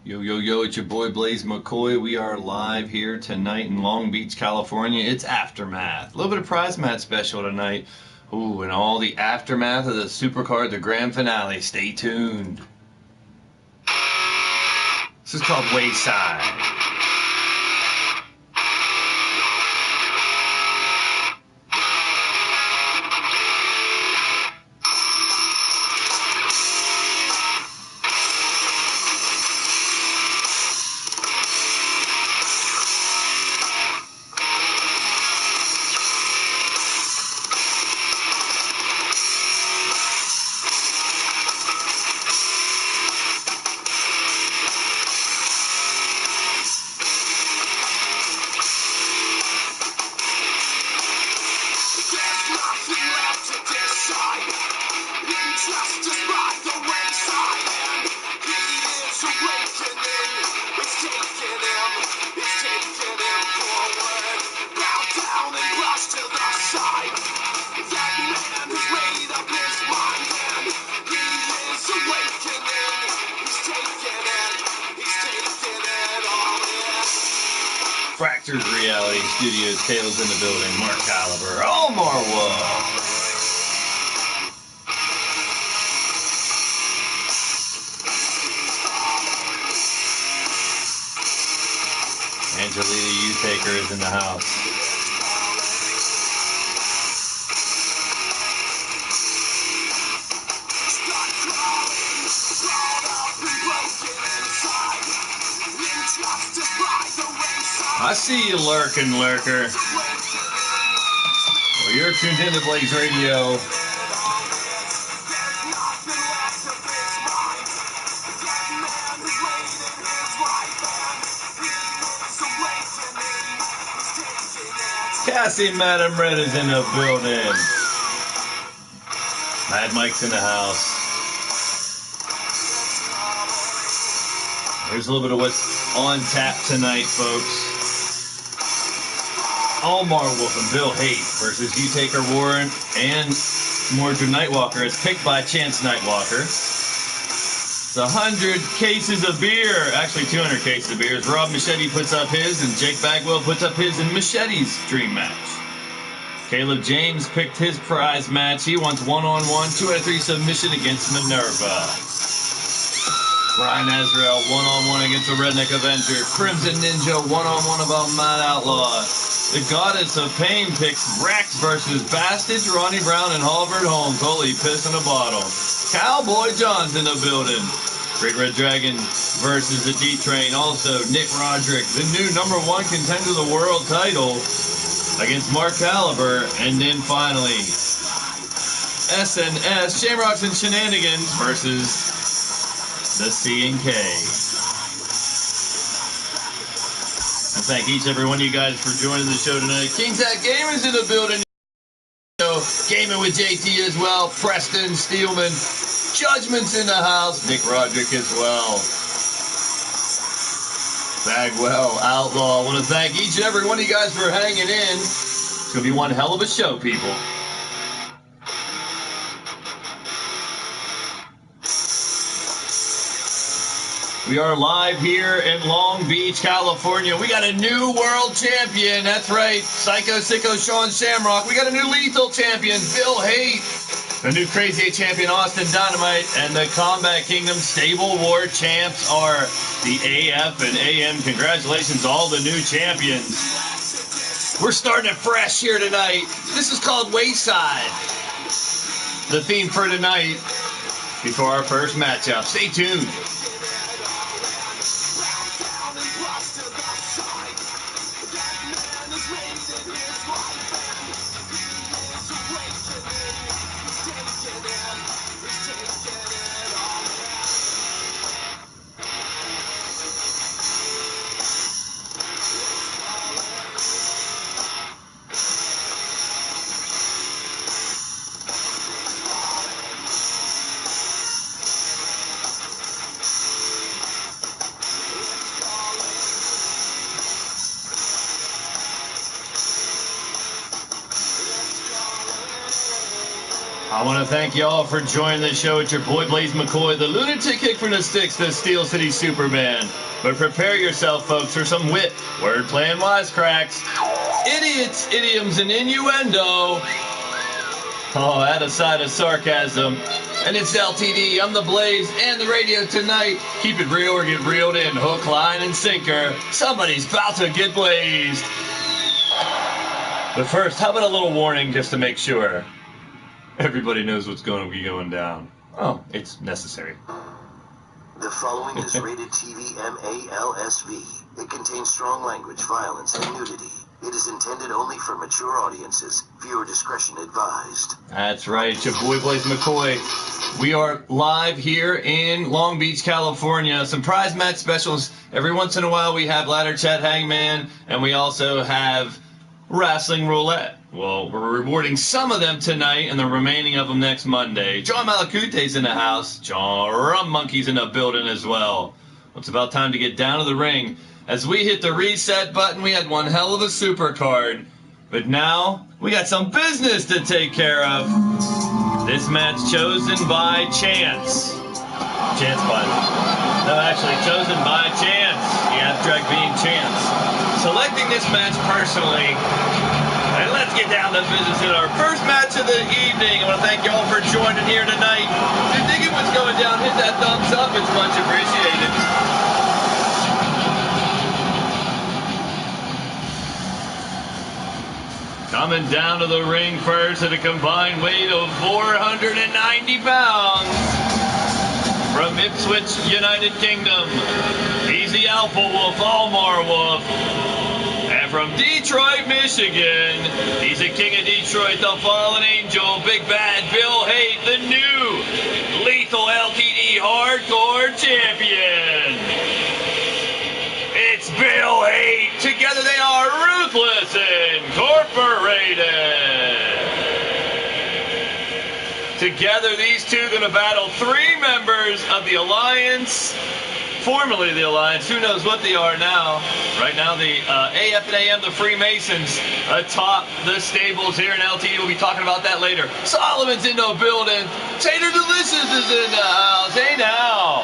Yo, yo, yo, it's your boy Blaise McCoy. We are live here tonight in Long Beach, California. It's Aftermath. A little bit of prize match special tonight. Ooh, and all the aftermath of the Supercard, the grand finale. Stay tuned. This is called Wayside. Fractured Reality Studios, Caleb's in the building, Mark Caliber, Omar Wolf. Angelita U-Taker is in the house. I see you lurking, lurker. Well, you're tuned into Blaised Radio. Cassie Madam Red is in the building. Mad Mike's in the house. Here's a little bit of what's on tap tonight, folks. Omar Wolf and Bill Haight versus U-Taker Warren and Mordred Nightwalker as picked by Chance Nightwalker. It's 100 cases of beer, actually 200 cases of beer. Rob Machete puts up his and Jake Bagwell puts up his in Machete's dream match. Caleb James picked his prize match. He wants one-on-one, 2 out of 3 submission against Minerva. Brian AZRAEL one-on-one against the Redneck Avenger. Crimson Ninja one-on-one about Mad Outlaw. The Goddess of Pain picks Rex versus Bastage, Ronnie Brown, and Halbert Holmes. Holy piss in a bottle. Cowboy John's in the building. Great Red Dragon versus the D-Train. Also, Nick Roderick, the new #1 contender to the world title against Mark Caliber. And then finally, SNS, Shamrocks and Shenanigans versus the C&K. Thank each and every one of you guys for joining the show tonight. King's Hat Gaming's in the building. Gaming with JT as well. Preston Steelman. Judgment's in the house. Nick Roderick as well. Bagwell, Outlaw. I want to thank each and every one of you guys for hanging in. It's going to be one hell of a show, people. We are live here in Long Beach, California. We got a new world champion. That's right. Psycho Sicko Sean Shamrock. We got a new lethal champion, Bill Haight. The new Crazy 8 champion, Austin Dynamite. And the Combat Kingdom Stable War champs are the AF and AM. Congratulations, all the new champions. We're starting it fresh here tonight. This is called Wayside. The theme for tonight before our first matchup. Stay tuned. I want to thank y'all for joining the show. It's your boy Blaise McCoy, the lunatic kick from the sticks, the Steel City Superman. But prepare yourself, folks, for some wit, wordplay, and wisecracks. Idiots, idioms, and innuendo. Oh, add a side of sarcasm. And it's LTD, I'm the Blaze, and the radio tonight. Keep it real or get reeled in. Hook, line, and sinker. Somebody's about to get blazed. But first, how about a little warning just to make sure everybody knows what's going to be going down? Oh, it's necessary. The following is rated TV MALSV. It contains strong language, violence, and nudity. It is intended only for mature audiences. Viewer discretion advised. That's right, your boy Blaise McCoy. We are live here in Long Beach, California. Some prize match specials. Every once in a while we have Ladder Chat Hangman, and we also have Wrestling Roulette. Well, we're rewarding some of them tonight and the remaining of them next Monday. John Malacute's in the house. John Rum Monkey's in the building as well. It's about time to get down to the ring. As we hit the reset button, we had one hell of a super card. But now, we got some business to take care of. This match chosen by chance. Chance button. No, actually, chosen by chance. The abstract being chance. Selecting this match personally. And let's get down to business in our first match of the evening. I want to thank y'all for joining here tonight. If you're digging what's going down, hit that thumbs up. It's much appreciated. Coming down to the ring first at a combined weight of 490 pounds. From Ipswich, United Kingdom, he's the Alpha Wolf, Almar Wolf. And from Detroit, Michigan, he's the King of Detroit, the Fallen Angel, Big Bad Bill Haight, the new Lethal LTD Hardcore Champion. It's Bill Haight. Together they are Ruthless Incorporated. Together, these two are going to battle three members of the Alliance, formerly the Alliance. Who knows what they are now? Right now, the AF and AM, the Freemasons, atop the stables here in LTD. We'll be talking about that later. Solomon's in the building. Tater Delicious is in the house. Hey now.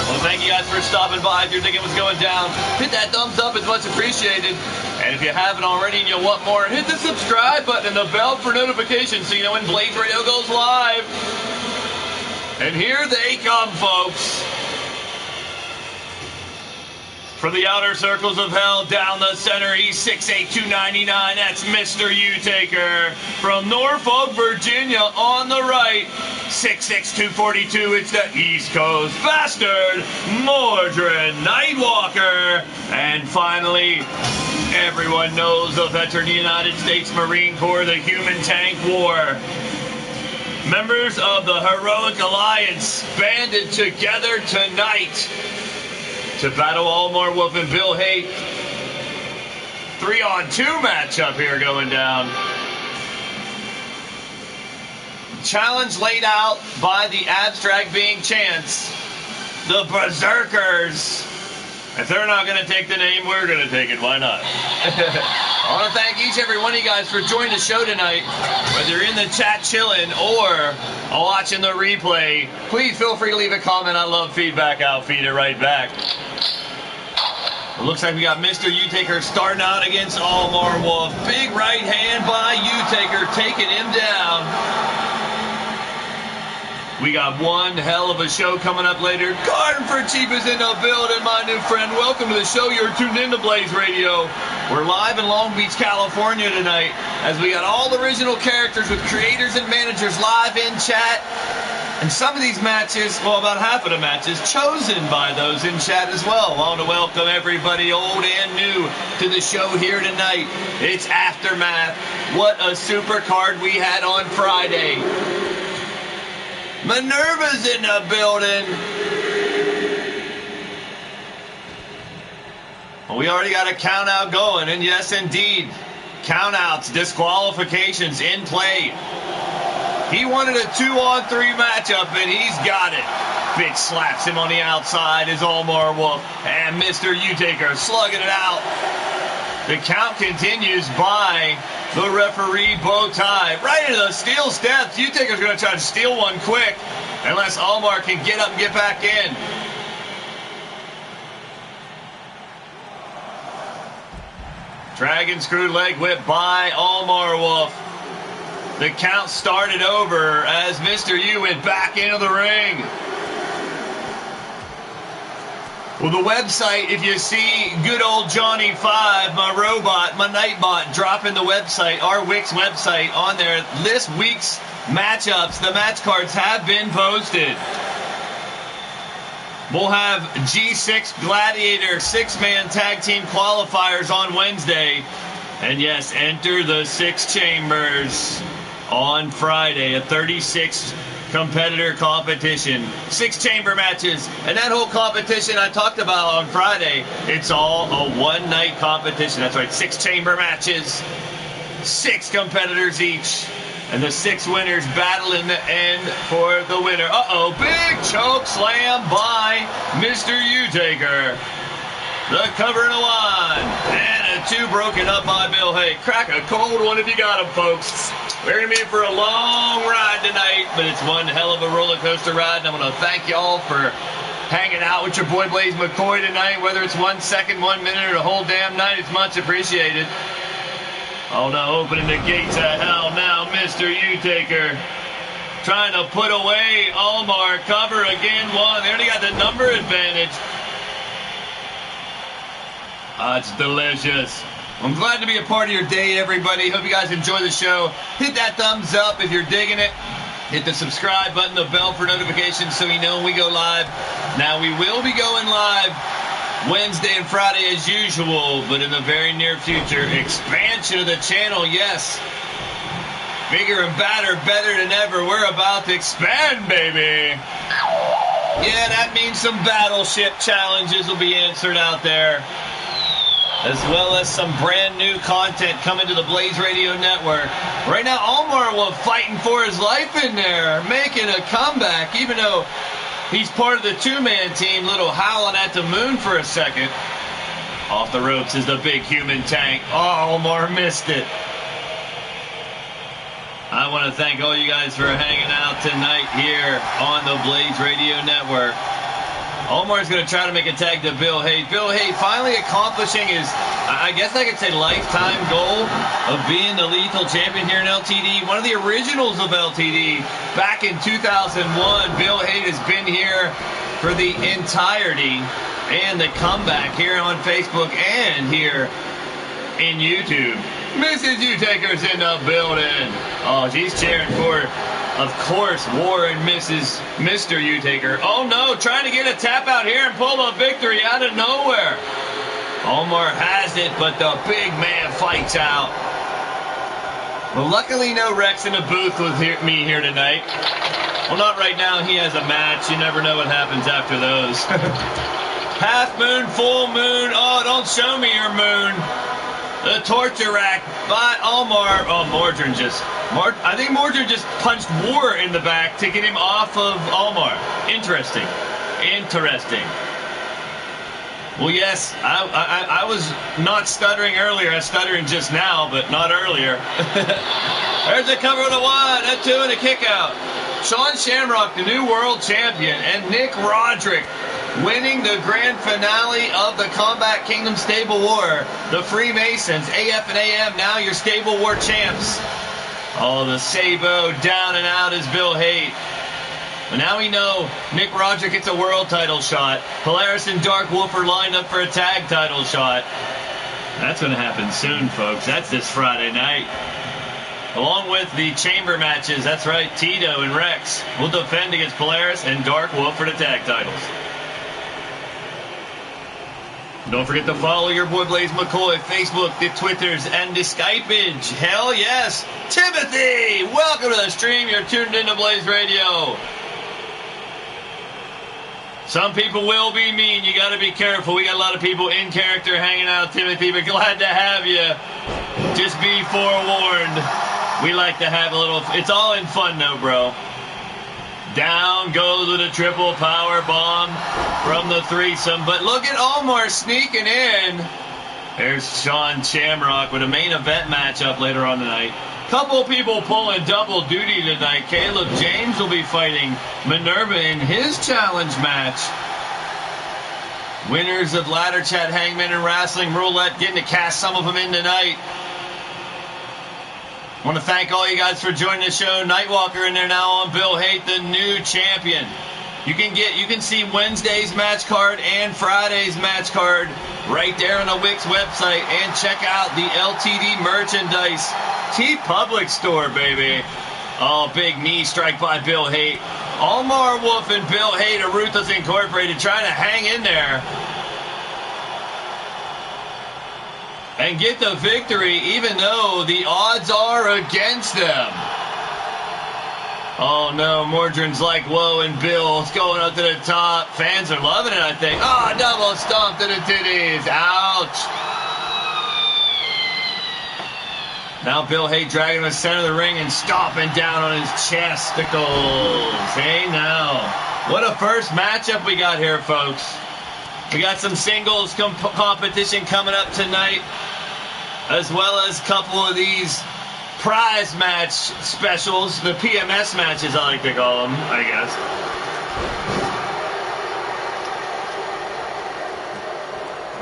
Well, thank you guys for stopping by. If you're thinking what's going down, hit that thumbs up. It's much appreciated. And if you haven't already and you want more, hit the subscribe button and the bell for notifications so you know when Blaised Radio goes live. And here they come, folks. From the outer circles of hell, down the center, he's 6'8", 299. That's Mr. U-Taker. From Norfolk, Virginia, on the right, 6'6", 242. It's the East Coast Bastard, Mordred Nightwalker. And finally, everyone knows the veteran United States Marine Corps, the Human Tank War. Members of the Heroic Alliance banded together tonight to battle Almar Wolf and Bill Haight. 3-on-2 matchup here going down. Challenge laid out by the abstract being chance. The Berserkers. If they're not going to take the name, we're going to take it. Why not? I want to thank each and every one of you guys for joining the show tonight. Whether you're in the chat chilling or watching the replay, please feel free to leave a comment. I love feedback. I'll feed it right back. It looks like we got Mr. U-Taker starting out against Almar Wolf. Big right hand by U-Taker, taking him down. We got one hell of a show coming up later. Garden for Cheap is in the building, my new friend. Welcome to the show. You're tuned in to Blaised Radio. We're live in Long Beach, California tonight, as we got all the original characters with creators and managers live in chat. And some of these matches, well, about half of the matches, chosen by those in chat as well. I want to welcome everybody, old and new, to the show here tonight. It's Aftermath. What a super card we had on Friday. Minerva's in the building. Well, we already got a count out going, and yes, indeed, count outs, disqualifications in play. He wanted a 2-on-3 matchup, and he's got it. Bitch slaps him on the outside is Almar Wolf, and Mr. U-Taker slugging it out. The count continues by the referee bow tie. Right into the steel steps. U-Taker's going to try to steal one quick unless Almar can get up and get back in. Dragon screw leg whip by Almar Wolf. The count started over as Mr. U went back into the ring. Well, the website, if you see good old Johnny 5, my robot, my Nightbot, dropping the website, our Wix website on there, this week's matchups, the match cards have been posted. We'll have G6 Gladiator 6-man tag team qualifiers on Wednesday. And yes, enter the 6 chambers on Friday, a 36 competitor competition, 6 chamber matches, and that whole competition I talked about on Friday, it's all a one-night competition. That's right, 6 chamber matches, 6 competitors each, and the 6 winners battle in the end for the winner. Uh-oh, big choke slam by Mr. U-Taker. The cover and a 1, and a 2 broken up by Bill Hay. Crack a cold one if you got them, folks. We're going to be in for a long ride tonight, but it's one hell of a roller coaster ride, and I want to thank y'all for hanging out with your boy Blaise McCoy tonight, whether it's 1 second, 1 minute, or the whole damn night. It's much appreciated. Oh, no, opening the gates of hell now, Mr. U-Taker. Trying to put away Almar. Cover again, 1. They already got the number advantage. It's delicious. I'm glad to be a part of your day, everybody. Hope you guys enjoy the show. Hit that thumbs up if you're digging it. Hit the subscribe button, the bell for notifications so you know when we go live. Now, we will be going live Wednesday and Friday as usual, but in the very near future, expansion of the channel, yes. Bigger and badder, better than ever. We're about to expand, baby. Yeah, that means some battleship challenges will be answered out there, as well as some brand new content coming to the Blaised Radio Network. Right now, Almar was fighting for his life in there, making a comeback, even though he's part of the 2-man team. Little howling at the moon for a second. Off the ropes is the big human tank. Oh, Almar missed it. I want to thank all you guys for hanging out tonight here on the Blaised Radio Network. Almar's going to try to make a tag to Bill Hay. Bill Hay finally accomplishing his, I guess I could say, lifetime goal of being the lethal champion here in LTD. One of the originals of LTD back in 2001. Bill Hay has been here for the entirety, and the comeback here on Facebook and here in YouTube. Mrs. U-Taker's in the building. Oh, she's cheering for, of course, War and Mr. U-Taker. Oh, no, trying to get a tap out here and pull a victory out of nowhere. Almar has it, but the big man fights out. Well, luckily, no Rex in the booth with me here tonight. Well, not right now. He has a match. You never know what happens after those. Half moon, full moon. Oh, don't show me your moon. The torture rack by Almar. Oh, I think Mordrin just punched War in the back to get him off of Almar. Interesting. Well, yes, I was not stuttering earlier. I was stuttering just now, but not earlier. There's a cover of the 1, a 2, and a kick out. Sean Shamrock, the new world champion, and Nick Roderick winning the grand finale of the Combat Kingdom Stable War. The Freemasons, AF and AM, now your Stable War champs. Oh, the Sabo down and out is Bill Haight. But now we know Nick Roderick gets a world title shot. Polaris and Dark Wolf are lined up for a tag title shot. That's going to happen soon, folks. That's this Friday night. Along with the chamber matches, that's right, Tito and Rex will defend against Polaris and Dark Wolf for the tag titles. Don't forget to follow your boy Blaise McCoy, Facebook, the Twitters, and the Skypeage. Hell yes. Timothy, welcome to the stream. You're tuned into Blaised Radio. Some people will be mean. You got to be careful. We got a lot of people in character hanging out, Timothy, but glad to have you. Just be forewarned. We like to have a little... It's all in fun, though, bro. Down goes with a triple power bomb from the threesome. But look at Almar sneaking in. There's Sean Shamrock with a main event matchup later on tonight. Couple people pulling double duty tonight. Caleb James will be fighting Minerva in his challenge match. Winners of Ladder Chat, Hangman, and Wrestling Roulette getting to cast some of them in tonight. I want to thank all you guys for joining the show. Nightwalker in there now on Bill Haight, the new champion. You can see Wednesday's match card and Friday's match card right there on the Wix website, and check out the LTD merchandise TeePublic store, baby. Oh, big knee strike by Bill Haight. Omar Wolf and Bill Haight of Ruthless Incorporated trying to hang in there and get the victory, even though the odds are against them. Oh no, Mordrin's like, whoa, and Bill's going up to the top. Fans are loving it, I think. Oh, double stomp to the titties. Ouch. Now Bill Haight dragging him to the center of the ring and stomping down on his chesticles. Hey now. What a first matchup we got here, folks. We got some singles competition coming up tonight, as well as a couple of these prize match specials, the PMS matches I like to call them, I guess.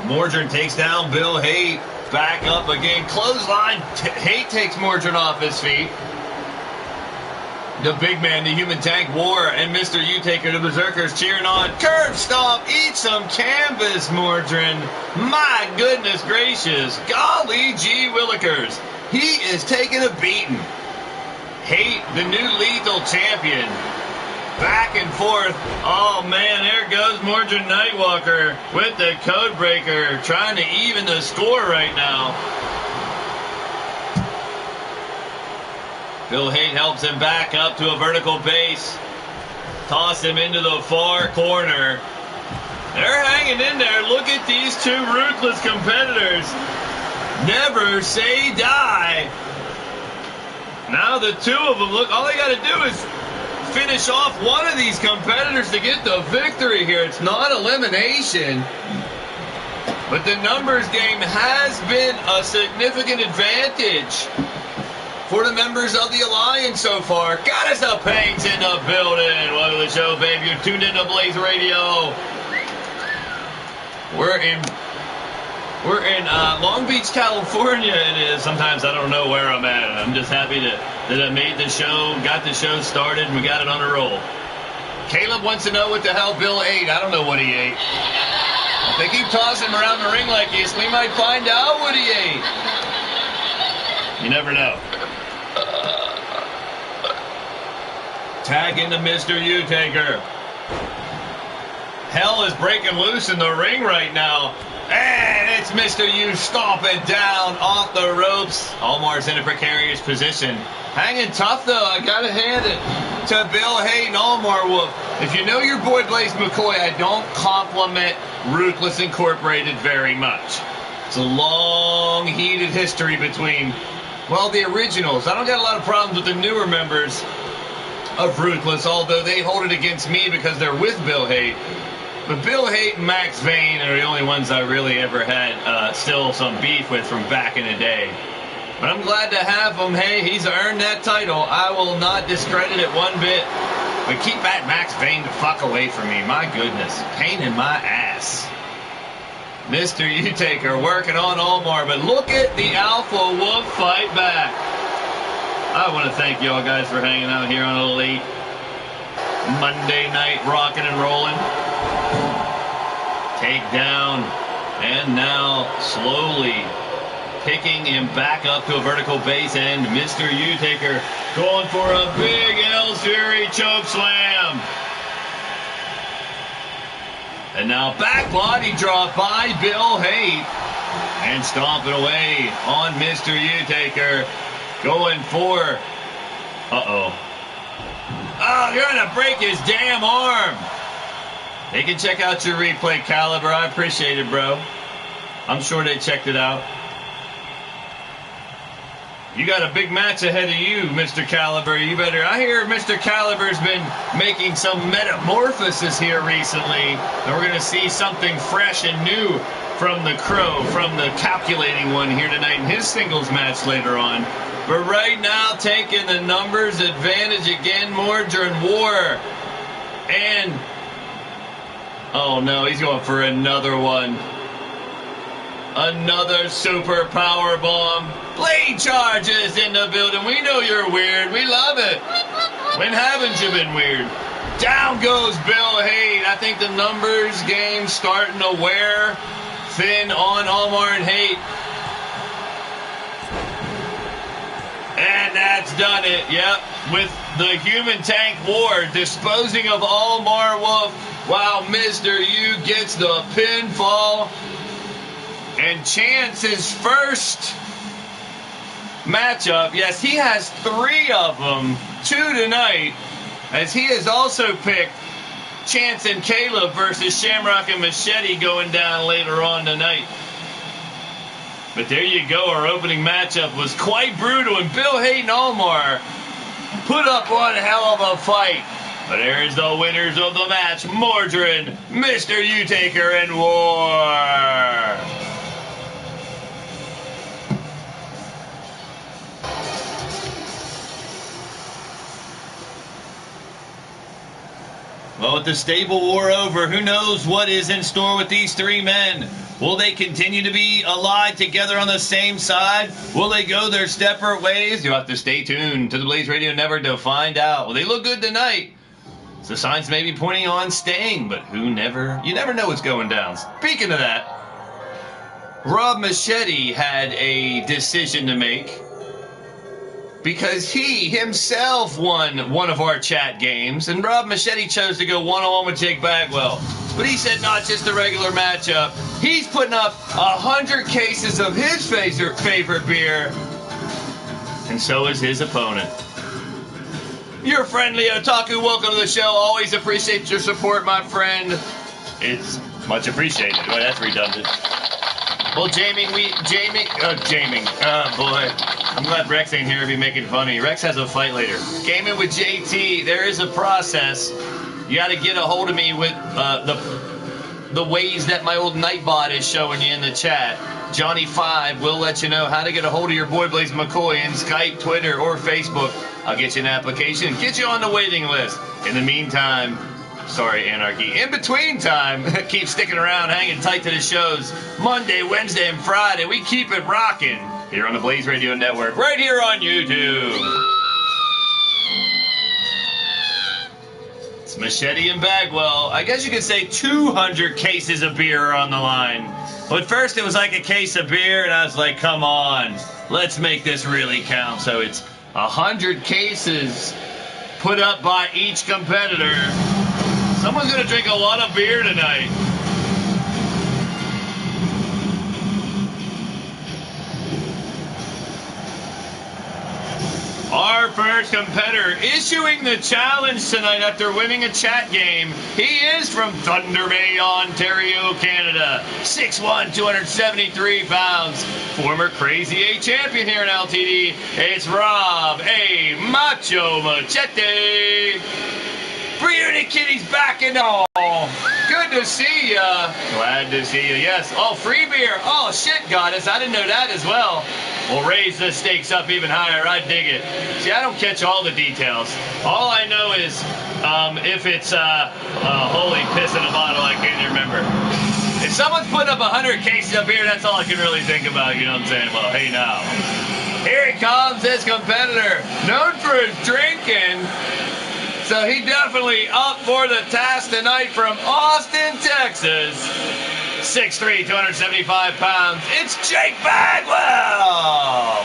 Mordrin takes down Bill Haight, back up again, clothesline. Haight takes Mordrin off his feet. The big man, the human tank, War, and Mr. U-Taker, the Berserkers cheering on. Curb stomp, eat some canvas, Mordrin. My goodness gracious, golly gee willikers. He is taking a beating. Haight, the new lethal champion. Back and forth. Oh, man, there goes Mordrin Nightwalker with the code breaker, trying to even the score right now. Bill Haight helps him back up to a vertical base. Toss him into the far corner. They're hanging in there. Look at these two ruthless competitors. Never say die. Now the two of them, look, all they got to do is finish off one of these competitors to get the victory here. It's not elimination, but the numbers game has been a significant advantage for the members of the Alliance so far. Goddess of Pain's in the building. Welcome to the show, baby. You're tuned into Blaised Radio. We're in Long Beach, California. It is. Sometimes I don't know where I'm at. I'm just happy that I made the show, got the show started, and we got it on a roll. Caleb wants to know what the hell Bill ate. I don't know what he ate. If they keep tossing him around the ring like this, we might find out what he ate. You never know. Tag into Mr. U-Taker. Hell is breaking loose in the ring right now. And it's Mr. U stomping down off the ropes. Omar's in a precarious position. Hanging tough, though. I got to hand it to Bill Haight and Omar Wolf. If you know your boy Blaise McCoy, I don't compliment Ruthless Incorporated very much. It's a long, heated history between, well, the originals. I don't got a lot of problems with the newer members of Ruthless, although they hold it against me because they're with Bill Haight. But Bill Haight and Max Vane are the only ones I really ever had still some beef with from back in the day. But I'm glad to have him. Hey, he's earned that title. I will not discredit it one bit. But keep that Max Vane the fuck away from me. My goodness. Pain in my ass. Mr. U-Taker working on Omar. But look at the Alpha Wolf fight back. I want to thank y'all guys for hanging out here on a late Monday night rocking and rolling. Takedown, and now slowly picking him back up to a vertical base, and Mr. U-Taker going for a big El Fury choke slam. And now back body drop by Bill Haight, and stomping away on Mr. U-Taker, going for, oh, you're gonna break his damn arm. They can check out your replay, Caliber. I appreciate it, bro. I'm sure they checked it out. You got a big match ahead of you, Mr. Caliber. You better. I hear Mr. Caliber's been making some metamorphosis here recently, and we're going to see something fresh and new from the Crow, from the calculating one here tonight in his singles match later on. But right now, taking the numbers advantage again, Mordred War. And, oh no, he's going for another one. Another super power bomb. Blade charges in the building. We know you're weird. We love it. When haven't you been weird? Down goes Bill Haight. I think the numbers game starting to wear thin on Omar and Haight. And that's done it, yep, with the Human Tank War disposing of Omar Wolf while Mr. U gets the pinfall. And Chance's first matchup, yes, he has 3 of them, 2 tonight, as he has also picked Chance and Caleb versus Shamrock and Machete going down later on tonight. But there you go, our opening matchup was quite brutal, and Bill Haight and Omar put up one hell of a fight. But there's the winners of the match, Mordred, Mr. U-Taker, and War. Well, with the stable war over, who knows what is in store with these 3 men? Will they continue to be allied together on the same side? Will they go their separate ways? You'll have to stay tuned to the Blaised Radio Network to find out. Well, they look good tonight. So signs may be pointing on staying, but you never know what's going down. Speaking of that, Rob Machete had a decision to make, because he himself won one of our chat games, and Rob Machete chose to go one-on-one with Jake Bagwell. But he said not just a regular matchup. He's putting up 100 cases of his favorite beer, and so is his opponent. Your friendly otaku, welcome to the show. Always appreciate your support, my friend. It's much appreciated. Boy, that's redundant. Well, Jamie. Oh, boy. I'm glad Rex ain't here to be making fun of you. Rex has a fight later. Gaming with JT, there is a process. You got to get a hold of me with the ways that my old Nightbot is showing you in the chat. Johnny5 will let you know how to get a hold of your boy Blaise McCoy in Skype, Twitter, or Facebook. I'll get you an application, get you on the waiting list. In the meantime, sorry, Anarchy. In between time, keep sticking around, hanging tight to the shows. Monday, Wednesday, and Friday, we keep it rocking here on the Blaised Radio Network, right here on YouTube. It's Machete and Bagwell. I guess you could say 200 cases of beer are on the line. But first it was like a case of beer, and I was like, come on, let's make this really count. So it's 100 cases put up by each competitor. Someone's going to drink a lot of beer tonight. Our first competitor issuing the challenge tonight after winning a chat game. He is from Thunder Bay, Ontario, Canada. 6'1", 273 pounds. Former Crazy 8 champion here in LTD. It's Rob A. Macho Machete. Brianna Kitty's back and all. Good to see ya. Glad to see you. Yes. Oh, free beer. Oh, shit, Goddess. I didn't know that as well. We'll raise the stakes up even higher. I dig it. See, I don't catch all the details. All I know is if it's holy piss in a bottle, I can't remember. If someone's putting up 100 cases of beer, that's all I can really think about. You know what I'm saying? Well, hey, now. Here he comes, this competitor. Known for his drinking. So he definitely up for the task tonight from Austin, Texas. 6'3", 275 pounds. It's Jake Bagwell.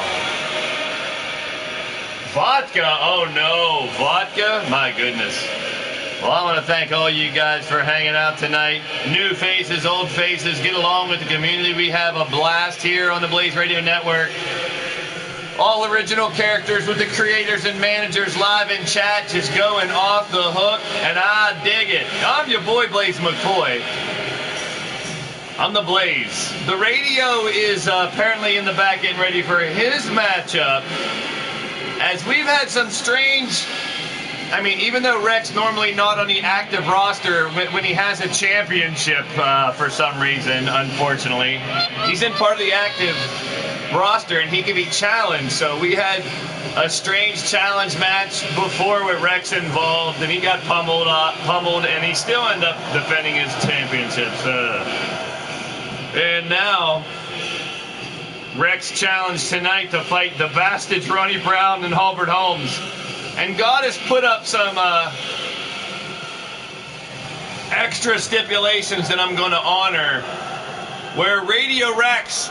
Vodka. Oh, no. Vodka? My goodness. Well, I want to thank all you guys for hanging out tonight. New faces, old faces. Get along with the community. We have a blast here on the Blaised Radio Network. All original characters with the creators and managers live in chat, just going off the hook, and I dig it. I'm your boy, Blaise McCoy. I'm the Blaze. The radio is apparently in the back getting ready for his matchup. As we've had some strange... I mean, even though Rex normally not on the active roster, when he has a championship for some reason, unfortunately, he's in part of the active roster and he can be challenged. So we had a strange challenge match before with Rex involved, and he got pummeled, and he still ended up defending his championships. And now, Rex challenged tonight to fight the Bastards, Ronnie Brown and Halbert Holmes. And God has put up some extra stipulations that I'm going to honor. Where Radio Rex,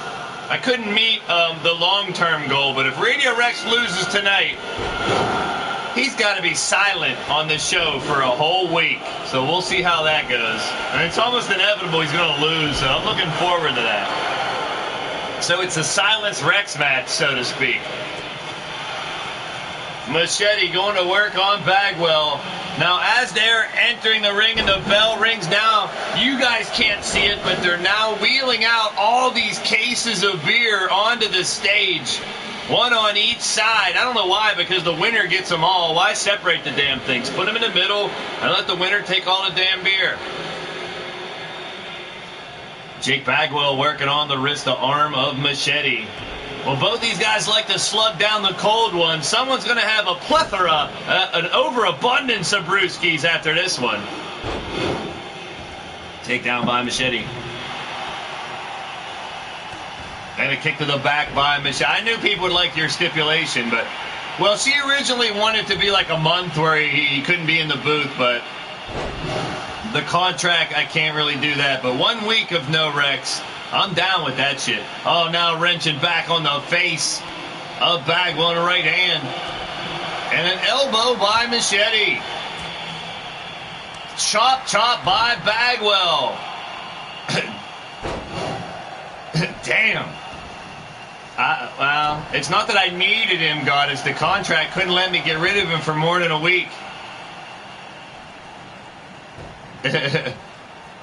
I couldn't meet the long-term goal, but if Radio Rex loses tonight, he's got to be silent on the show for a whole week. So we'll see how that goes. And it's almost inevitable he's going to lose, so I'm looking forward to that. So it's a silence Rex match, so to speak. Machete going to work on Bagwell. Now, as they're entering the ring and the bell rings now, you guys can't see it, but they're now wheeling out all these cases of beer onto the stage. One on each side. I don't know why, because the winner gets them all. Why separate the damn things? Put them in the middle and let the winner take all the damn beer. Jake Bagwell working on the wrist, the arm of Machete. Well, both these guys like to slug down the cold one. Someone's going to have a plethora, an overabundance of brewskis after this one. Takedown by Machete. And a kick to the back by Machete. I knew people would like your stipulation, but... Well, she originally wanted to be like a month where he couldn't be in the booth, but... The contract, I can't really do that. But 1 week of no Rex... I'm down with that shit. Oh, now wrenching back on the face of Bagwell in the right hand. And an elbow by Machete. Chop, chop by Bagwell. Damn. Well, it's not that I needed him, God. It's the contract couldn't let me get rid of him for more than a week.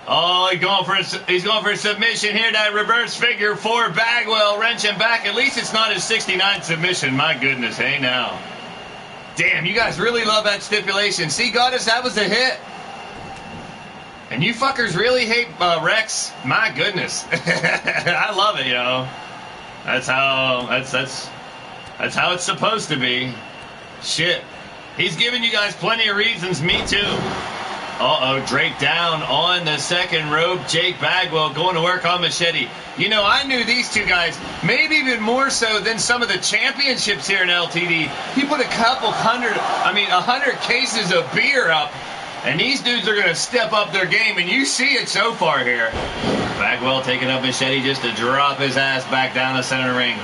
Oh, he's going for a submission here. That reverse figure for Bagwell, wrenching back. At least it's not his 69 submission. My goodness, hey now. Damn, you guys really love that stipulation. See, Goddess, that was a hit. And you fuckers really hate Rex. My goodness, I love it, yo. That's how it's supposed to be. Shit, he's giving you guys plenty of reasons. Me too. Uh-oh, draped down on the second rope. Jake Bagwell going to work on Machete. You know, I knew these two guys, maybe even more so than some of the championships here in LTD. He put a couple hundred, 100 cases of beer up, and these dudes are going to step up their game, and you see it so far here. Bagwell taking up Machete just to drop his ass back down the center ring.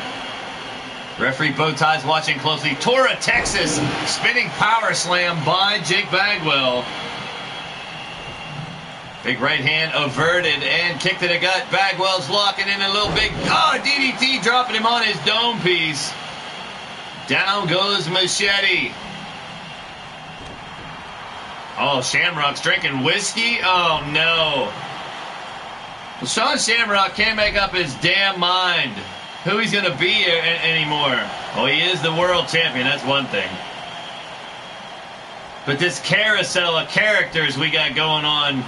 Referee Bowtie's watching closely. Tora, Texas, spinning power slam by Jake Bagwell. Big right hand averted and kick to the gut. Bagwell's locking in a little big... Oh, DDT dropping him on his dome piece. Down goes Machete. Oh, Shamrock's drinking whiskey? Oh, no. Well, Sean Shamrock can't make up his damn mind who he's going to be anymore. Oh, he is the world champion. That's one thing. But this carousel of characters we got going on...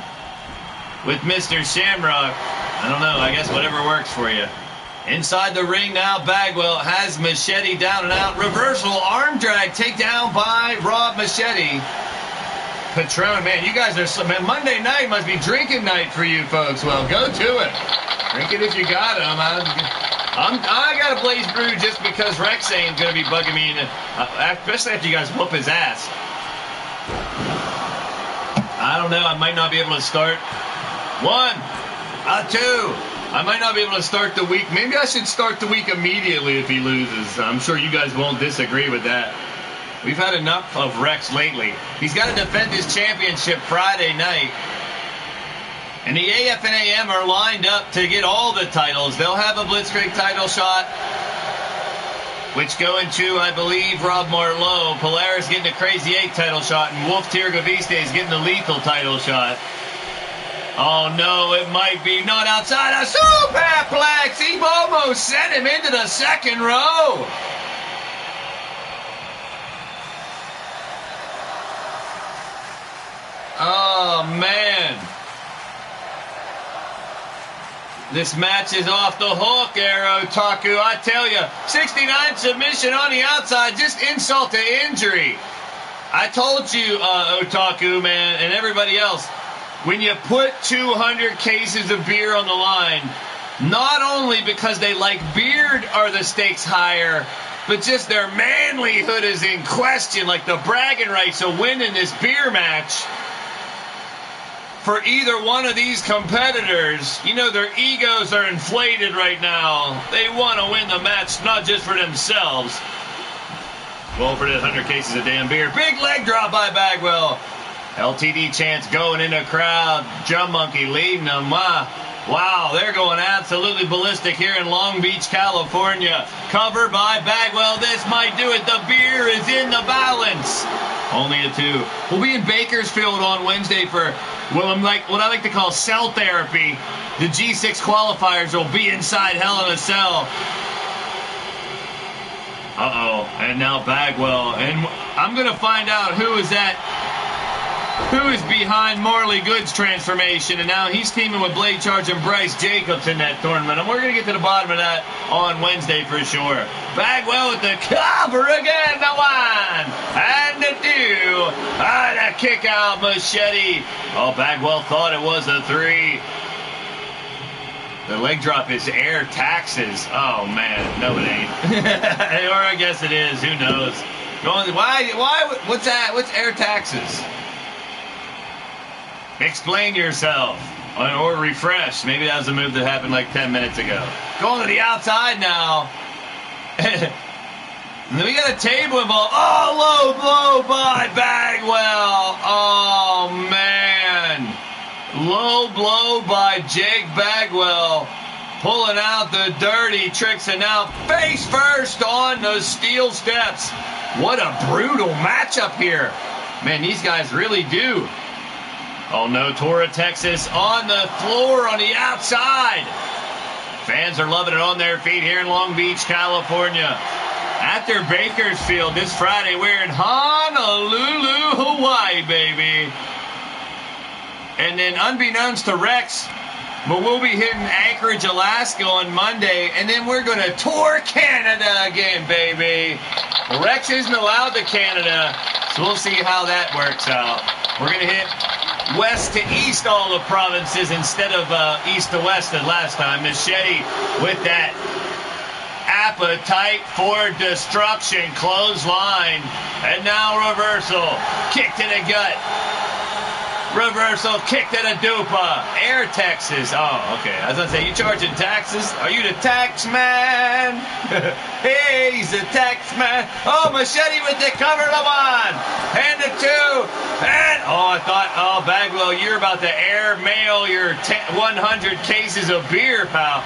with Mr. Shamrock, I don't know, I guess whatever works for you. Inside the ring now, Bagwell has Machete down and out. Reversal arm drag, takedown by Rob Machete. Patron, man, you guys are... Man, Monday night must be drinking night for you folks. Well, go to it. Drink it if you got them. I got a Blaze Brew just because Rex ain't going to be bugging me, especially after you guys whoop his ass. I don't know, I might not be able to start... 1, 2. I might not be able to start the week. Maybe I should start the week immediately if he loses. I'm sure you guys won't disagree with that. We've had enough of Rex lately. He's got to defend his championship Friday night. And the AF and AM are lined up to get all the titles. They'll have a Blitzkrieg title shot, which go into, I believe, Rob Marlowe. Polaris getting a Crazy 8 title shot, and Wolf Tirgoviste is getting the Lethal title shot. Oh no, it might be not outside. A superplex! He almost sent him into the second row. Oh man. This match is off the hook, Otaku. I tell you, 69 submission on the outside, just insult to injury. I told you, Otaku, man, and everybody else, when you put 200 cases of beer on the line, not only because they like beer are the stakes higher, but just their manlyhood is in question, like the bragging rights of winning this beer match. For either one of these competitors, you know, their egos are inflated right now. They want to win the match, not just for themselves. Well, for the 100 cases of damn beer. Big leg drop by Bagwell. LTD chants going in the crowd. Drum Monkey leading them. Wow, they're going absolutely ballistic here in Long Beach, California. Cover by Bagwell. This might do it. The beer is in the balance. Only a 2. We'll be in Bakersfield on Wednesday for what I like to call cell therapy. The G6 qualifiers will be inside Hell in a Cell. Uh-oh, and now Bagwell. And I'm going to find out who is behind Marley Good's transformation. And now he's teaming with Blade Charge and Bryce Jacobs in that tournament. And we're going to get to the bottom of that on Wednesday for sure. Bagwell with the cover again, the 1 and the 2. And a kick out Machete. Oh, Bagwell thought it was a 3. The leg drop is air taxes. Oh man, no it ain't. Or I guess it is. Who knows? Why? What's that? What's air taxes? Explain yourself. Or refresh. Maybe that was a move that happened like 10 minutes ago. Going to the outside now. And then we got a table involved. Oh, low blow by Bagwell. Oh, man. Low blow by Jake Bagwell. Pulling out the dirty tricks and now face first on the steel steps. What a brutal matchup here. Man, these guys really do. Oh no, Tora, Texas on the floor on the outside. Fans are loving it on their feet here in Long Beach, California. After Bakersfield this Friday, we're in Honolulu, Hawaii, baby. And then unbeknownst to Rex, but we'll be hitting Anchorage, Alaska on Monday, and then we're going to tour Canada again, baby. Rex isn't allowed to Canada, so we'll see how that works out. We're going to hit west to east all the provinces instead of east to west as last time. Machete with that appetite for destruction clothesline. And now reversal. Kick to the gut. Reversal, kick to the dupa. Air taxes. Oh, okay. I was going to say, you charging taxes? Are you the tax man? Hey, he's the tax man. Oh, Machete with the cover of 1. And the 2. And, I thought, Bagwell, you're about to air mail your 100 cases of beer, pal.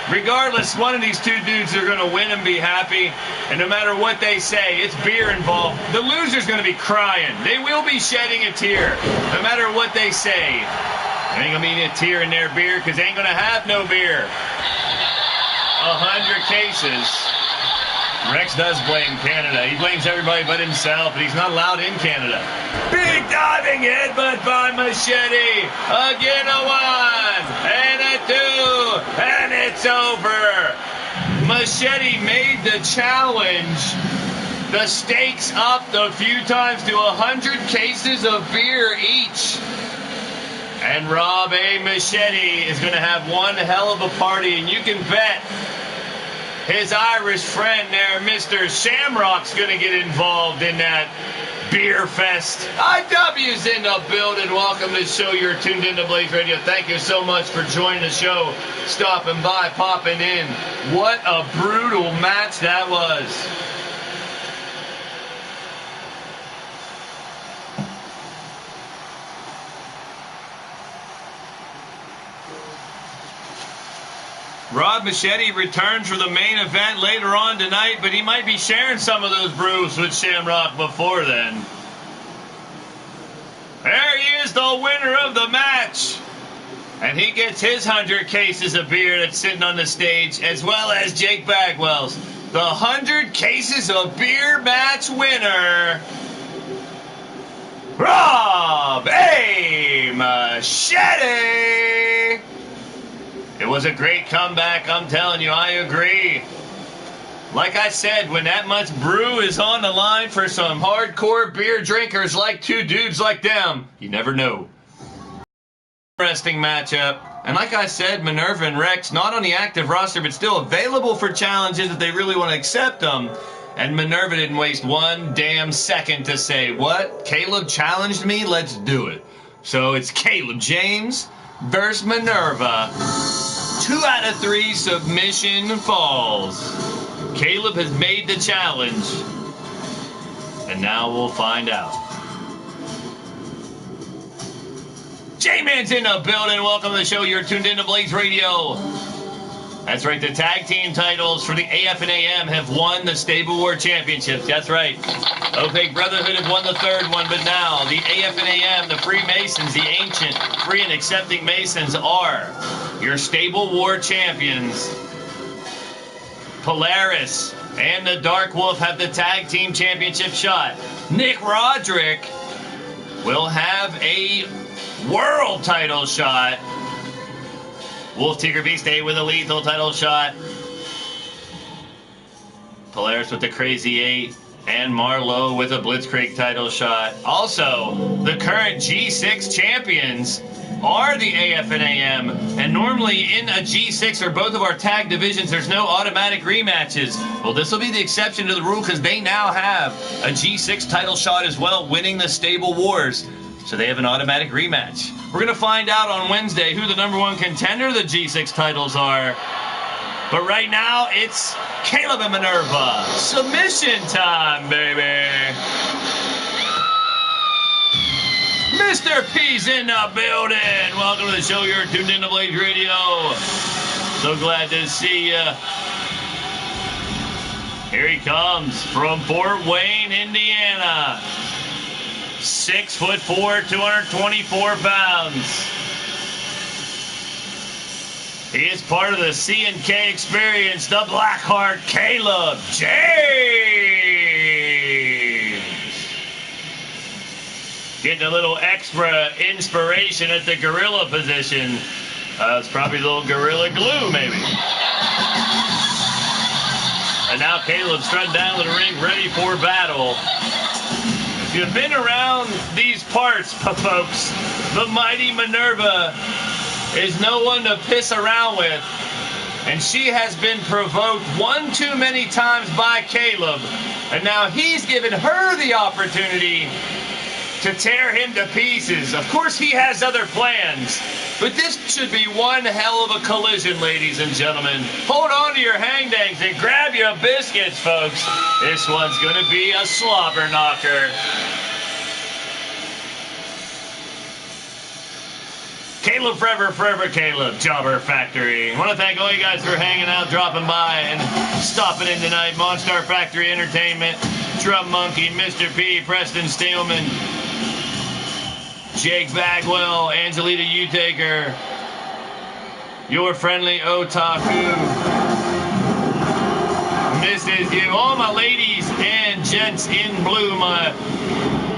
Regardless, one of these two dudes are going to win and be happy. And no matter what they say, it's beer involved. The loser's going to be crying. They will be shedding a tear. No matter what they say. There ain't going to be a tear in their beer because they ain't going to have no beer. 100 cases. Rex does blame Canada. He blames everybody but himself, but he's not allowed in Canada. Big diving headbutt by Machete. Again a 1 and a 2, and it's over. Machete made the challenge. The stakes upped a few times to 100 cases of beer each. And ROBEH Machete is going to have one hell of a party, and you can bet his Irish friend there, Mr. Shamrock's going to get involved in that beer fest. IW's in the building. Welcome to the show. You're tuned into Blaised Radio. Thank you so much for joining the show, stopping by, popping in. What a brutal match that was. Rob Machete returns for the main event later on tonight, but he might be sharing some of those brews with Shamrock before then. There he is, the winner of the match. And he gets his 100 cases of beer that's sitting on the stage, as well as Jake Bagwell's. The 100 cases of beer match winner, ROBEH MACHETE. It was a great comeback, I'm telling you, I agree. Like I said, when that much brew is on the line for some hardcore beer drinkers like two dudes like them, you never know. Interesting matchup. And like I said, Minerva and Rex, not on the active roster, but still available for challenges if they really want to accept them. And Minerva didn't waste one damn second to say, what? Caleb challenged me? Let's do it. So it's Caleb James versus Minerva. 2 out of 3 submission falls. Caleb has made the challenge. And now we'll find out. J-Man's in the building. Welcome to the show. You're tuned into Blaised Radio. That's right. The tag team titles for the AF and AM have won the Stable War Championships. That's right. Opaque Brotherhood have won the 3rd one, but now the AF and AM, the Freemasons, the ancient, free and accepting Masons are your Stable War champions. Polaris and the Dark Wolf have the tag team championship shot. Nick Roderick will have a world title shot. Wolf Tigger Beast with a lethal title shot. Polaris with the Crazy 8. And Marlowe with a Blitzkrieg title shot. Also, the current G6 champions are the AF and AM. And normally in a G6 or both of our tag divisions, there's no automatic rematches. Well, this will be the exception to the rule because they now have a G6 title shot as well, winning the Stable Wars. So they have an automatic rematch. We're going to find out on Wednesday who the #1 contender the G6 titles are. But right now, it's Caleb and Minerva. Submission time, baby. Mr. P's in the building. Welcome to the show. You're tuned into Blaised Radio. So glad to see you. Here he comes from Fort Wayne, Indiana. 6'4", 224 pounds. He is part of the C&K experience, the Blackheart Caleb James. Getting a little extra inspiration at the gorilla position. It's probably a little gorilla glue, maybe. And now Caleb strutting down to the ring, ready for battle. If you've been around these parts, folks, the mighty Minerva is no one to piss around with. And she has been provoked one too many times by Caleb. And now he's given her the opportunity to tear him to pieces. Of course, he has other plans. But this should be one hell of a collision, ladies and gentlemen. Hold on to your hangdangs and grab your biscuits, folks. This one's going to be a slobber knocker. Caleb Forever Caleb, Jobber Factory. I want to thank all you guys for hanging out, dropping by, and stopping in tonight. Monstar Factory Entertainment, Drum Monkey, Mr. P, Preston Steelman, Jake Bagwell, Angelita Utaker, your friendly Otaku, Mrs. You, all my ladies and gents in blue, my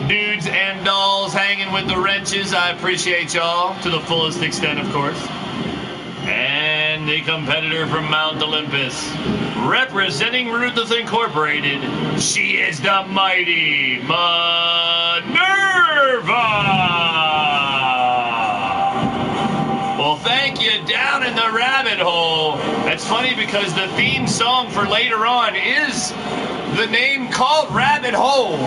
dudes and dolls hanging with the wrenches. I appreciate y'all to the fullest extent, of course. And the competitor from Mount Olympus, representing Ruthless Incorporated, she is the mighty Minerva. Well, thank you, Down in the Rabbit Hole. That's funny because the theme song for later on is the name called Rabbit Hole.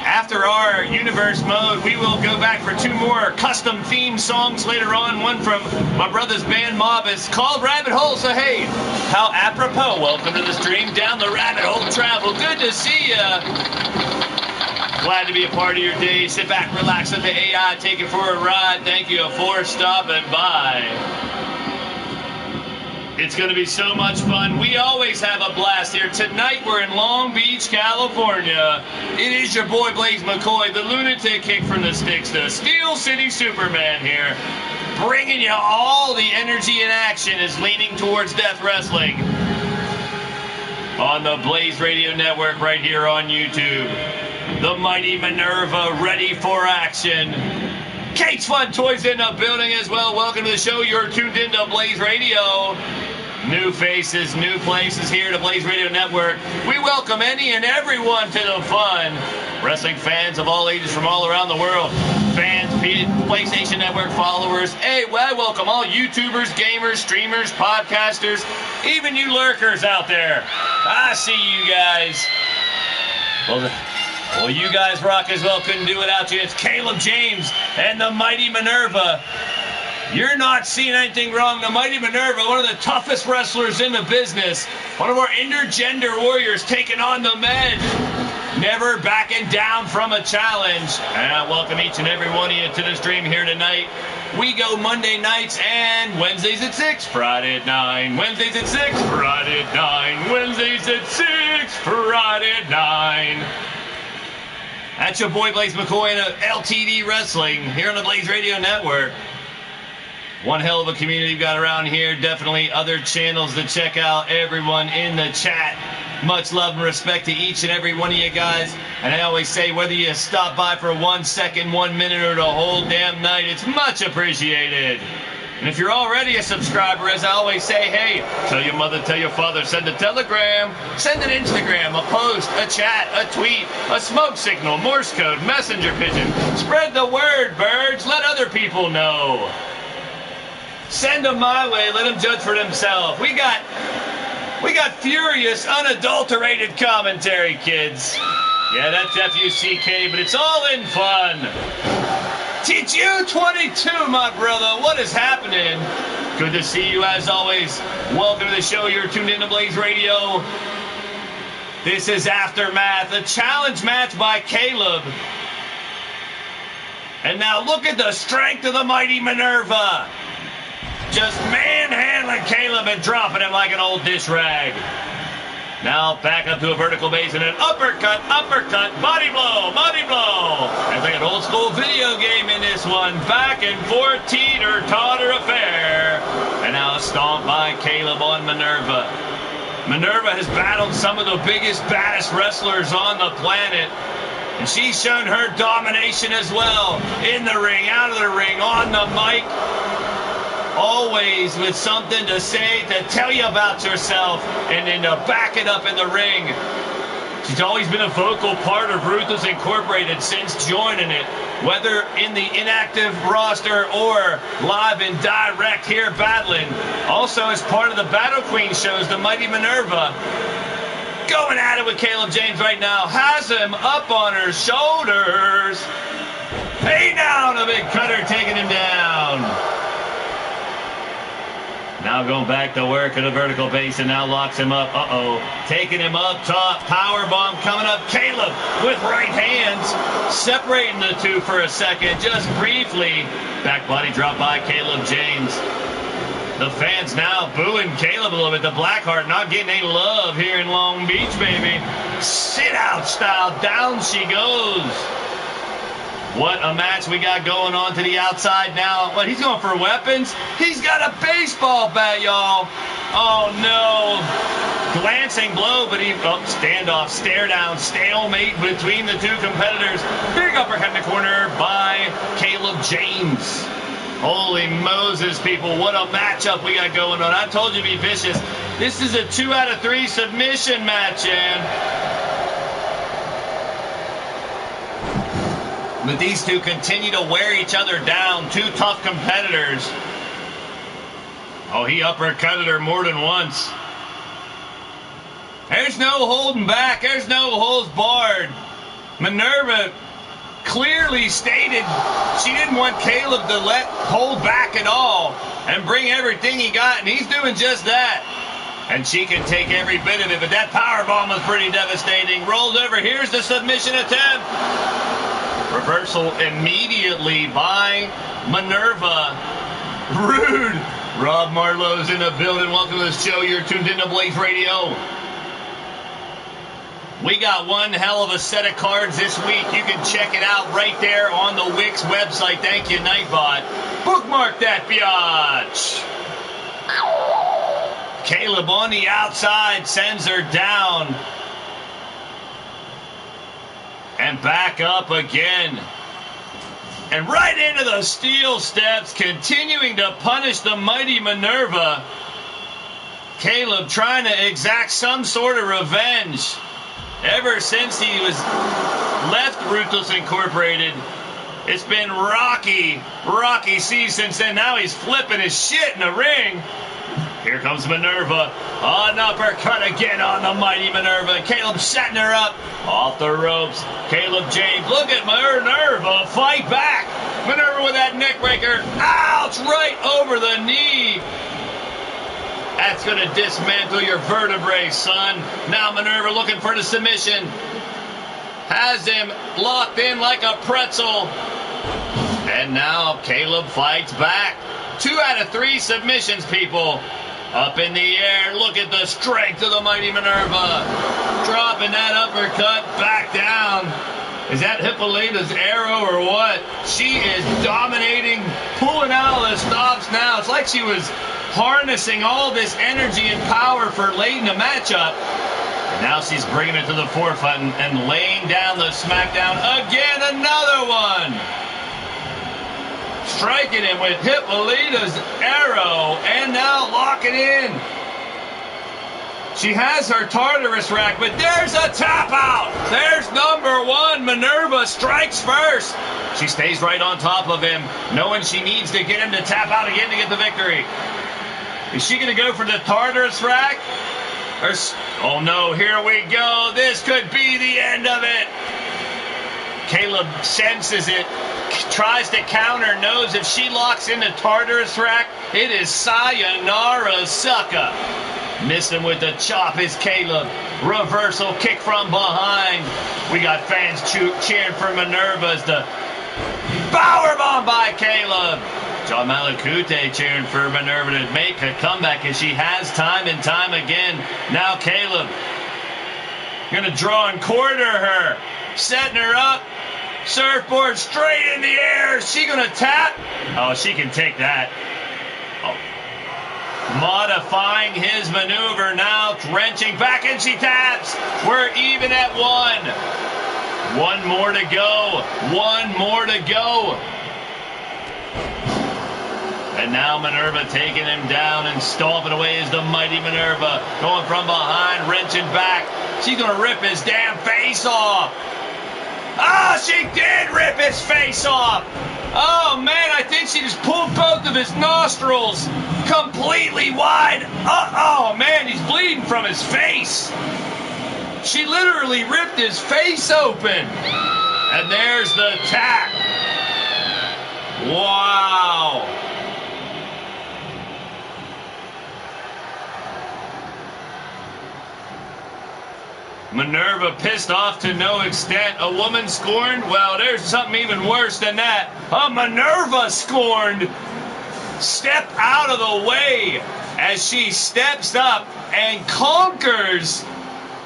After our universe mode, we will go back for 2 more custom theme songs later on. One from my brother's band Mobus called Rabbit Hole. So hey, how apropos. Welcome to the stream, Down the Rabbit Hole Travel. Good to see ya. Glad to be a part of your day. Sit back, relax, let the AI take it for a ride. Thank you for stopping by. It's going to be so much fun. We always have a blast here. Tonight we're in Long Beach, California. It is your boy Blaise McCoy, the lunatic kick from the sticks, the Steel City Superman here. bringing you all the energy and action is leaning towards Death Wrestling on the Blaised Radio Network right here on YouTube. The mighty Minerva ready for action. Kate's Fun Toys in the building as well. Welcome to the show. You're tuned into Blaised Radio. New faces, new places here to Blaised Radio Network. We welcome any and everyone to the fun. Wrestling fans of all ages from all around the world. Fans, PlayStation Network followers. Hey, well, I welcome all YouTubers, gamers, streamers, podcasters, even you lurkers out there. I see you guys. Well, you guys rock as well. Couldn't do without you. It's Caleb James and the mighty Minerva. You're not seeing anything wrong. The mighty Minerva, one of the toughest wrestlers in the business. One of our intergender warriors taking on the men. Never backing down from a challenge. And I welcome each and every one of you to the stream here tonight. We go Monday nights and Wednesdays at 6, Friday at 9. Wednesdays at 6, Friday at 9. Wednesdays at 6, Friday at 9. That's your boy Blaise McCoy of LTD Wrestling here on the Blaised Radio Network. One hell of a community we've got around here. Definitely other channels to check out. Everyone in the chat. Much love and respect to each and every one of you guys. And I always say, whether you stop by for 1 second, 1 minute, or the whole damn night, it's much appreciated. And if you're already a subscriber, as I always say, hey, tell your mother, tell your father, send a telegram, send an Instagram, a post, a chat, a tweet, a smoke signal, Morse code, messenger pigeon. Spread the word, birds. Let other people know. Send them my way. Let them judge for themselves. We got furious, unadulterated commentary, kids. Yeah, that's F-U-C-K, but it's all in fun. TU22, my brother, what is happening? Good to see you as always. Welcome to the show. You're tuned into Blaised Radio. This is Aftermath, a challenge match by Caleb. And now look at the strength of the mighty Minerva. Just manhandling Caleb and dropping him like an old dish rag. Now back up to a vertical base and an uppercut, body blow, body blow. It's like an old school video game in this one. Back and forth, teeter-totter affair. And now a stomp by Caleb on Minerva. Minerva has battled some of the biggest, baddest wrestlers on the planet. And she's shown her domination as well. In the ring, out of the ring, on the mic. Always with something to say, to tell you about yourself, and then to back it up in the ring. She's always been a vocal part of Ruthless Incorporated since joining it, whether in the inactive roster or live and direct here battling. Also as part of the Battle Queen shows, the mighty Minerva. Going at it with Caleb James right now. Has him up on her shoulders. Hey down, a big cutter taking him down. Now going back to work at a vertical base and now locks him up. Uh-oh. Taking him up top. Powerbomb coming up. Caleb with right hands. Separating the two for a second. Just briefly. Back body drop by Caleb James. The fans now booing Caleb a little bit. The Blackheart not getting any love here in Long Beach, baby. Sit out style. Down she goes. What a match we got going on to the outside now. What, he's going for weapons? He's got a baseball bat, y'all. Oh, no. Glancing blow, but standoff, stare down, stalemate between the two competitors. Big uppercut in the corner by Caleb James. Holy Moses, people. What a matchup we got going on. I told you to be vicious. This is a 2 out of 3 submission match, and but these two continue to wear each other down. Two tough competitors. Oh, he uppercutted her more than once. There's no holding back. There's no holds barred. Minerva clearly stated she didn't want Caleb to hold back at all and bring everything he got, and he's doing just that. And she can take every bit of it, but that powerbomb was pretty devastating. Rolled over. Here's the submission attempt. Reversal immediately by Minerva. Rude. Rob Marlowe's in the building. Welcome to the show. You're tuned into Blaised Radio. We got one hell of a set of cards this week. You can check it out right there on the Wix website. Thank you, Nightbot. Bookmark that, biatch. Caleb on the outside sends her down. And back up again. And right into the steel steps, continuing to punish the mighty Minerva. Caleb trying to exact some sort of revenge. Ever since he was left Ruthless Incorporated, it's been rocky seas since then. Now he's flipping his shit in the ring. Here comes Minerva. An uppercut again on the mighty Minerva. Caleb setting her up off the ropes. Caleb James, look at Minerva fight back. Minerva with that neck breaker. Ouch, right over the knee. That's going to dismantle your vertebrae, son. Now Minerva looking for the submission. Has him locked in like a pretzel. And now Caleb fights back. 2 out of 3 submissions, people. Up in the air. Look at the strength of the mighty Minerva. Dropping that uppercut back down. Is that Hippolyta's arrow or what? She is dominating, pulling out all the stops now. It's like she was harnessing all this energy and power for late in the matchup. And now she's bringing it to the forefront and laying down the smackdown. Again, another one. Striking him with Hippolyta's arrow and now locking in. She has her Tartarus rack, but there's a tap out. There's number 1. Minerva strikes first. She stays right on top of him, knowing she needs to get him to tap out again to get the victory. Is she going to go for the Tartarus rack? Oh no, here we go. This could be the end of it. Caleb senses it, tries to counter, knows if she locks in the Tartarus rack, it is sayonara sucker. Missing with the chop is Caleb. Reversal kick from behind. We got fans cheering for Minerva's the powerbomb by Caleb. John Malakute cheering for Minerva to make a comeback as she has time and time again. Now Caleb gonna draw and quarter her. Setting her up. Surfboard straight in the air. Is she gonna tap? Oh, she can take that. Oh. Modifying his maneuver now, wrenching back, and she taps. We're even at 1. 1 more to go. 1 more to go. And now Minerva taking him down and stomping away is the mighty Minerva. Going from behind, wrenching back. She's going to rip his damn face off. Ah, she did rip his face off. Oh, man, I think she just pulled both of his nostrils completely wide. Oh, man, he's bleeding from his face. She literally ripped his face open. And there's the tap. Wow. Minerva pissed off to no extent. A woman scorned? Well, there's something even worse than that. A Minerva scorned. Step out of the way as she steps up and conquers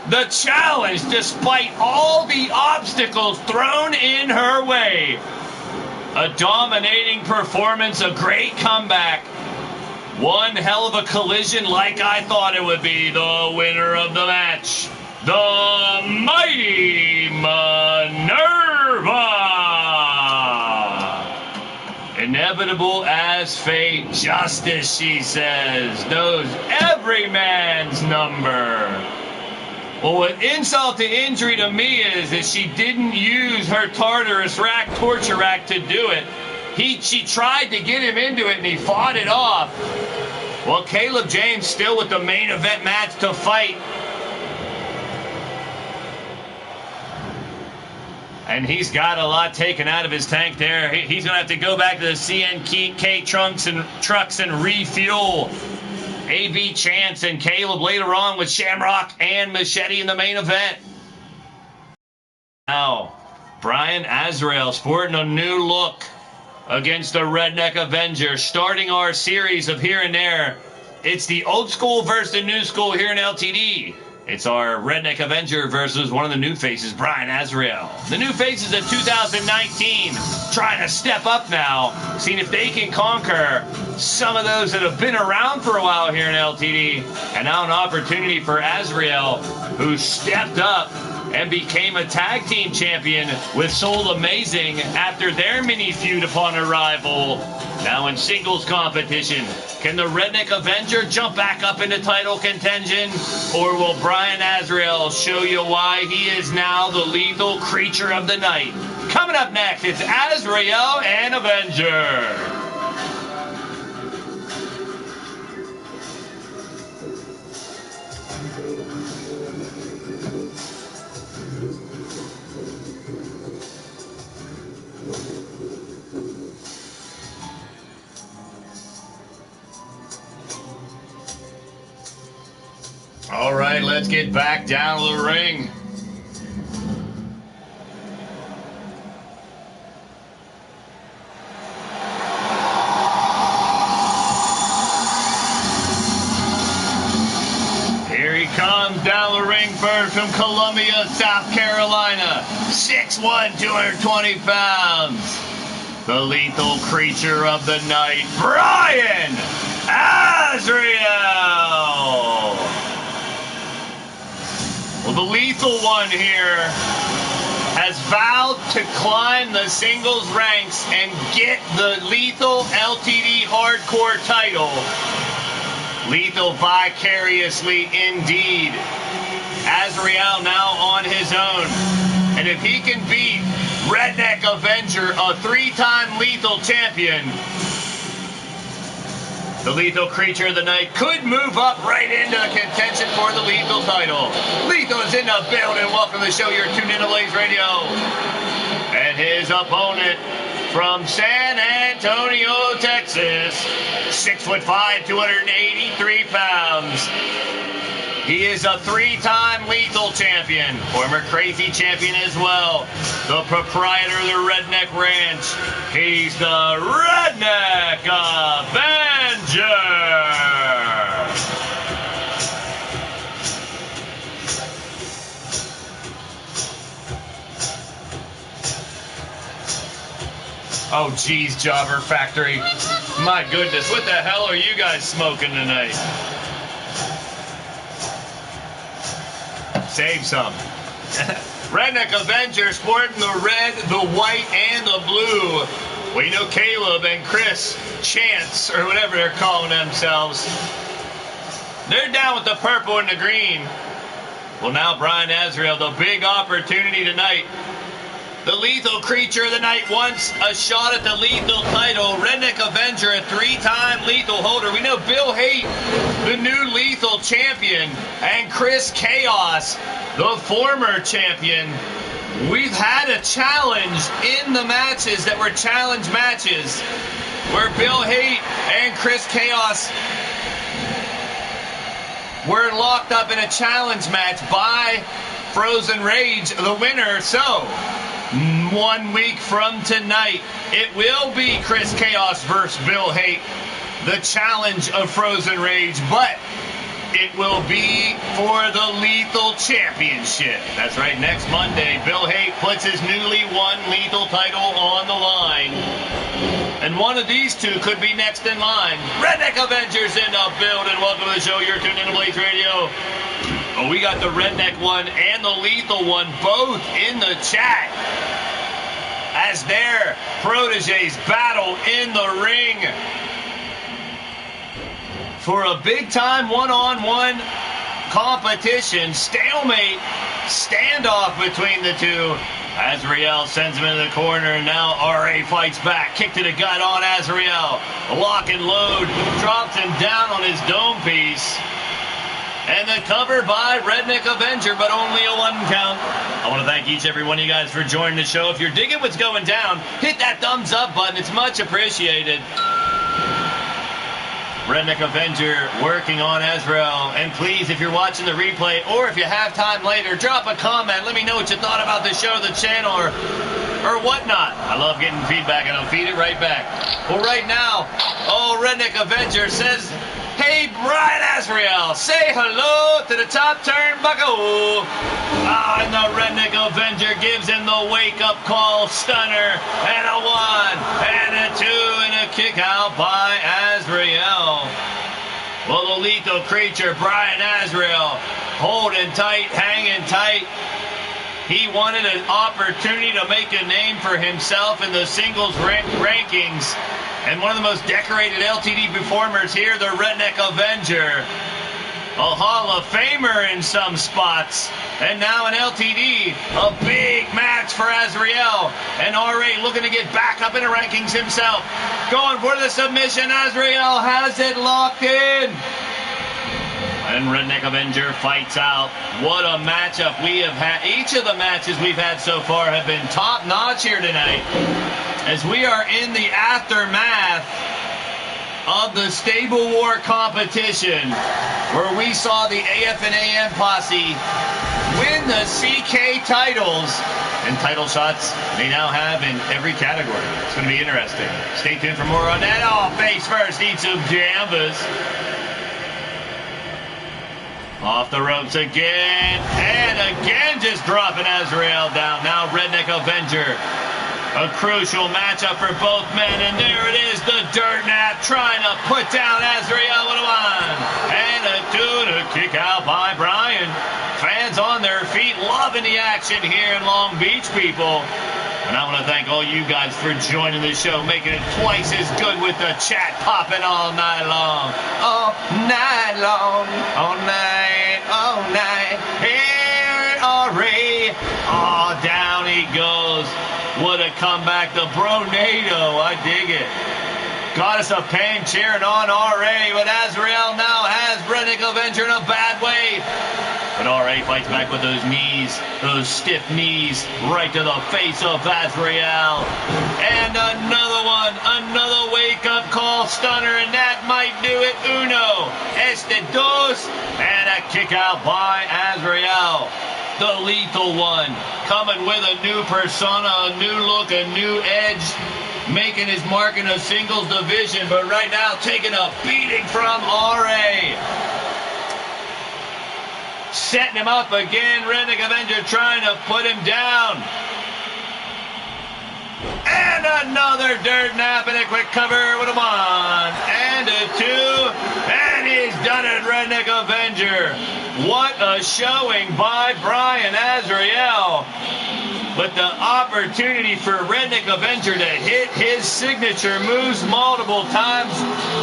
the challenge despite all the obstacles thrown in her way. A dominating performance, a great comeback. One hell of a collision like I thought it would be. The winner of the match, the mighty Minerva. Inevitable as fate, justice, she says, knows every man's number. Well, what insult to injury to me is that she didn't use her Tartarus rack, torture rack to do it. She tried to get him into it and he fought it off. Well, Caleb James still with the main event match to fight. And he's got a lot taken out of his tank there. He's going to have to go back to the CNK trucks and refuel. AV Chance and Caleb later on with Shamrock and Machete in the main event. Now, Bryan AZRAEL sporting a new look against the Redneck Avenger, starting our series of Here and There. It's the old school versus the new school here in LTD. It's our Redneck Avenger versus one of the new faces, BRYAN AZRAEL. The new faces of 2019 trying to step up now, seeing if they can conquer some of those that have been around for a while here in LTD. And now an opportunity for AZRAEL, who stepped up and became a tag team champion with Soul Amazing after their mini feud upon arrival. Now in singles competition, can the Redneck Avenger jump back up into title contention? Or will BRYAN AZRAEL show you why he is now the lethal creature of the night? Coming up next, it's AZRAEL and Avenger. All right, let's get back down to the ring. Here he comes down the ring first from Columbia, South Carolina. 6'1", 220 pounds. The lethal creature of the night, BRYAN AZRAEL. Well, the lethal one here has vowed to climb the singles ranks and get the lethal LTD hardcore title. Lethal vicariously indeed. AZRAEL now on his own. And if he can beat Redneck Avenger, a 3-time lethal champion, the lethal creature of the night could move up right into contention for the lethal title. Lethal is in the building. Welcome to the show. You're tuned in to Blaised Radio. And his opponent from San Antonio, Texas, 6'5", 283 pounds. He is a 3-time lethal champion, former crazy champion as well. The proprietor of the Redneck Ranch. He's the Redneck Avenger. Oh, geez, Jobber Factory. My goodness, what the hell are you guys smoking tonight? Save some. Redneck Avenger sporting the red, the white, and the blue. Well, you know Caleb and Chris Chance, or whatever they're calling themselves, they're down with the purple and the green. Well, now BRYAN AZRAEL, the big opportunity tonight. The lethal creature of the night wants a shot at the lethal title. Redneck Avenger, a 3-time lethal holder. We know Bill Haight, the new lethal champion, and Chris Chaos, the former champion. We've had a challenge in the matches that were challenge matches where Bill Haight and Chris Chaos were locked up in a challenge match by Frozen Rage, the winner. So 1 week from tonight, it will be Chris Chaos versus Bill Haight, the challenge of Frozen Rage, but it will be for the Lethal Championship. That's right, next Monday, Bill Haight puts his newly won Lethal title on the line. And one of these two could be next in line. Redneck Avengers in the building. Welcome to the show. You're tuned in to Blaised Radio. Oh, we got the Redneck one and the Lethal one both in the chat as their proteges battle in the ring for a big-time one-on-one competition, stalemate, standoff between the two. AZRAEL sends him into the corner, and now RA fights back. Kick to the gut on AZRAEL. Lock and load, drops him down on his dome piece. And the cover by Redneck Avenger, but only a 1 count. I want to thank each and every one of you guys for joining the show. If you're digging what's going down, hit that thumbs up button. It's much appreciated. Redneck Avenger working on AZRAEL. And please, if you're watching the replay or if you have time later, drop a comment. Let me know what you thought about the show, the channel, or whatnot. I love getting feedback, and I'll feed it right back. Well, right now, Redneck Avenger says, hey, Hey, Brian AZRAEL, say hello to the top turnbuckle. And the Redneck Avenger gives him the wake-up call stunner, and a 1, and a 2, and a kick out by AZRAEL. Well, the lethal creature, Brian AZRAEL, holding tight, hanging tight. He wanted an opportunity to make a name for himself in the singles rankings. And one of the most decorated LTD performers here, the Redneck Avenger. A Hall of Famer in some spots. And now an LTD. A big match for AZRAEL. And RA looking to get back up in the rankings himself. Going for the submission. AZRAEL has it locked in. And Redneck Avenger fights out. What a matchup we have had. Each of the matches we've had so far have been top-notch here tonight, as we are in the aftermath of the Stable War competition, where we saw the AF and AM posse win the CK titles, and title shots they now have in every category. It's going to be interesting. Stay tuned for more on that. Oh, face first, eat some jambas. Off the ropes again, and again just dropping AZRAEL down. Now Redneck Avenger. A crucial matchup for both men, and there it is, the dirt nap trying to put down AZRAEL with a 1, and a 2 to kick out by BRYAN. Fans on their feet, loving the action here in Long Beach, people. And I want to thank all you guys for joining the show, making it twice as good with the chat popping all night long. All night long, all night, all night. Here, RA, oh, down he goes. What a comeback, the Bronado, I dig it. Goddess of Pain cheering on RA, but AZRAEL now has Redneck Avenger in a bad way. But RA fights back with those knees, those stiff knees, right to the face of AZRAEL. And another one, another wake-up call stunner, and that might do it. Uno, este dos, and a kick out by AZRAEL. The lethal one, coming with a new persona, a new look, a new edge, making his mark in a singles division, but right now taking a beating from RA. Setting him up again, Redneck Avenger trying to put him down. And another dirt nap and a quick cover with a 1, and a 2, and he's done it, Redneck Avenger. What a showing by Brian AZRAEL. But the opportunity for Redneck Avenger to hit his signature moves multiple times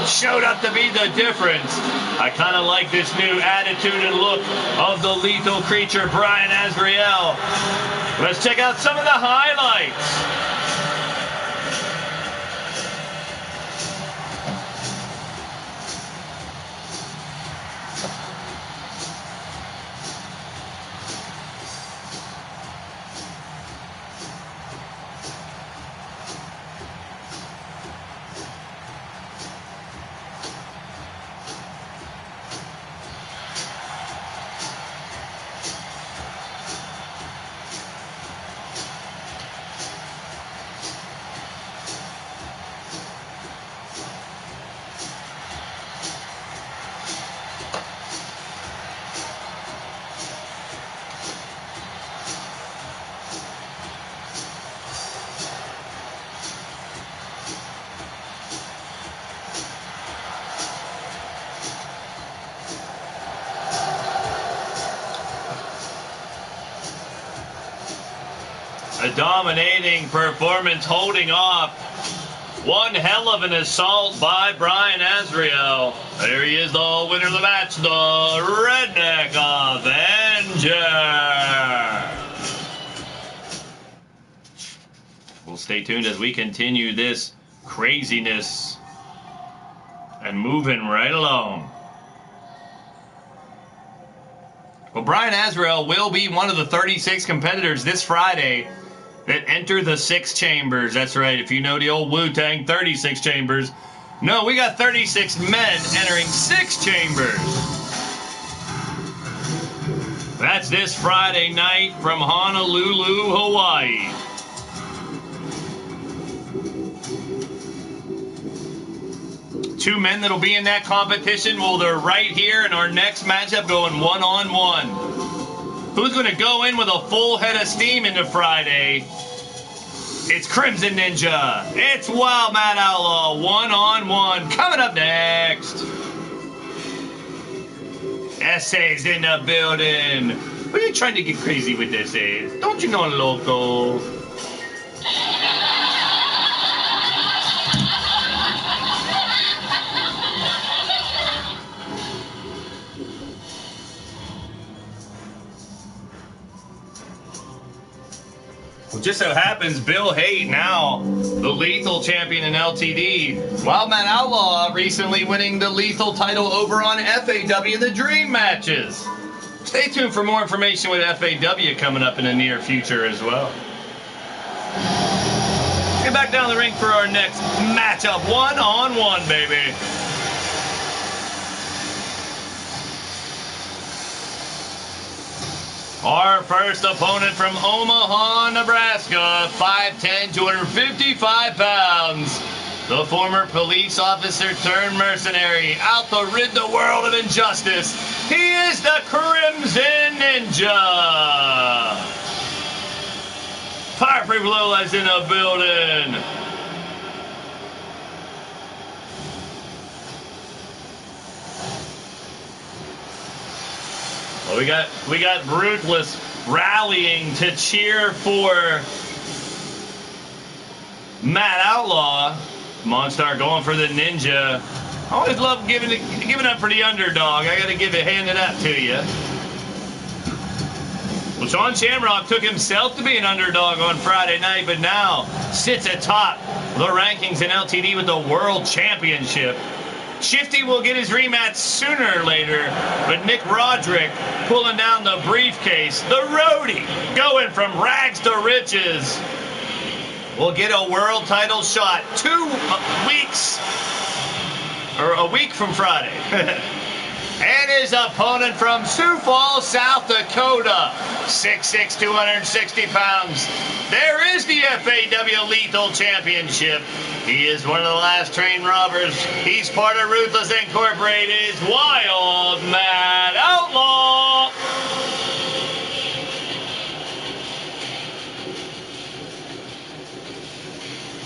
showed up to be the difference. I kind of like this new attitude and look of the lethal creature, Brian AZRAEL. Let's check out some of the highlights. A dominating performance, holding off. One hell of an assault by Brian AZRAEL. There he is, the winner of the match, the Redneck Avenger. We'll stay tuned as we continue this craziness and moving right along. Well, Brian AZRAEL will be one of the 36 competitors this Friday that enter the 6 chambers. That's right, if you know the old Wu-Tang 36 chambers. No, we got 36 men entering 6 chambers. That's this Friday night from Honolulu, Hawaii. two men that'll be in that competition, well, they're right here in our next matchup going one-on-one. Who's going to go in with a full head of steam into Friday? It's Crimson Ninja. It's Wild Mad Outlaw one-on-one. Coming up next. Essays in the building. Who are you trying to get crazy with essays? Don't you know, loco? Well, just so happens Bill Haight, now the lethal champion in LTD. Wild Man Outlaw recently winning the lethal title over on FAW, the Dream Matches. Stay tuned for more information with FAW coming up in the near future as well. Let's get back down the ring for our next matchup. One-on-one, baby. Our first opponent from Omaha, Nebraska, 5'10", 255 pounds. The former police officer turned mercenary, out to rid the world of injustice. He is the Crimson Ninja. Fireproof Lola's in the building. Well, we got Ruthless rallying to cheer for Mad Outlaw. Monstar going for the Ninja. I always love giving up for the underdog. I got to hand it up to you. Well, Sean Shamrock took himself to be an underdog on Friday night, but now sits atop the rankings in LTD with the World Championship. Shifty will get his rematch sooner or later, but Nick Roderick pulling down the briefcase. The roadie going from rags to riches will get a world title shot 2 weeks, or a week from Friday. And his opponent from Sioux Falls, South Dakota, 6'6", 260 pounds. There is the FAW Lethal Championship. He is one of the last trained robbers. He's part of Ruthless Incorporated's Wild Mad Outlaw.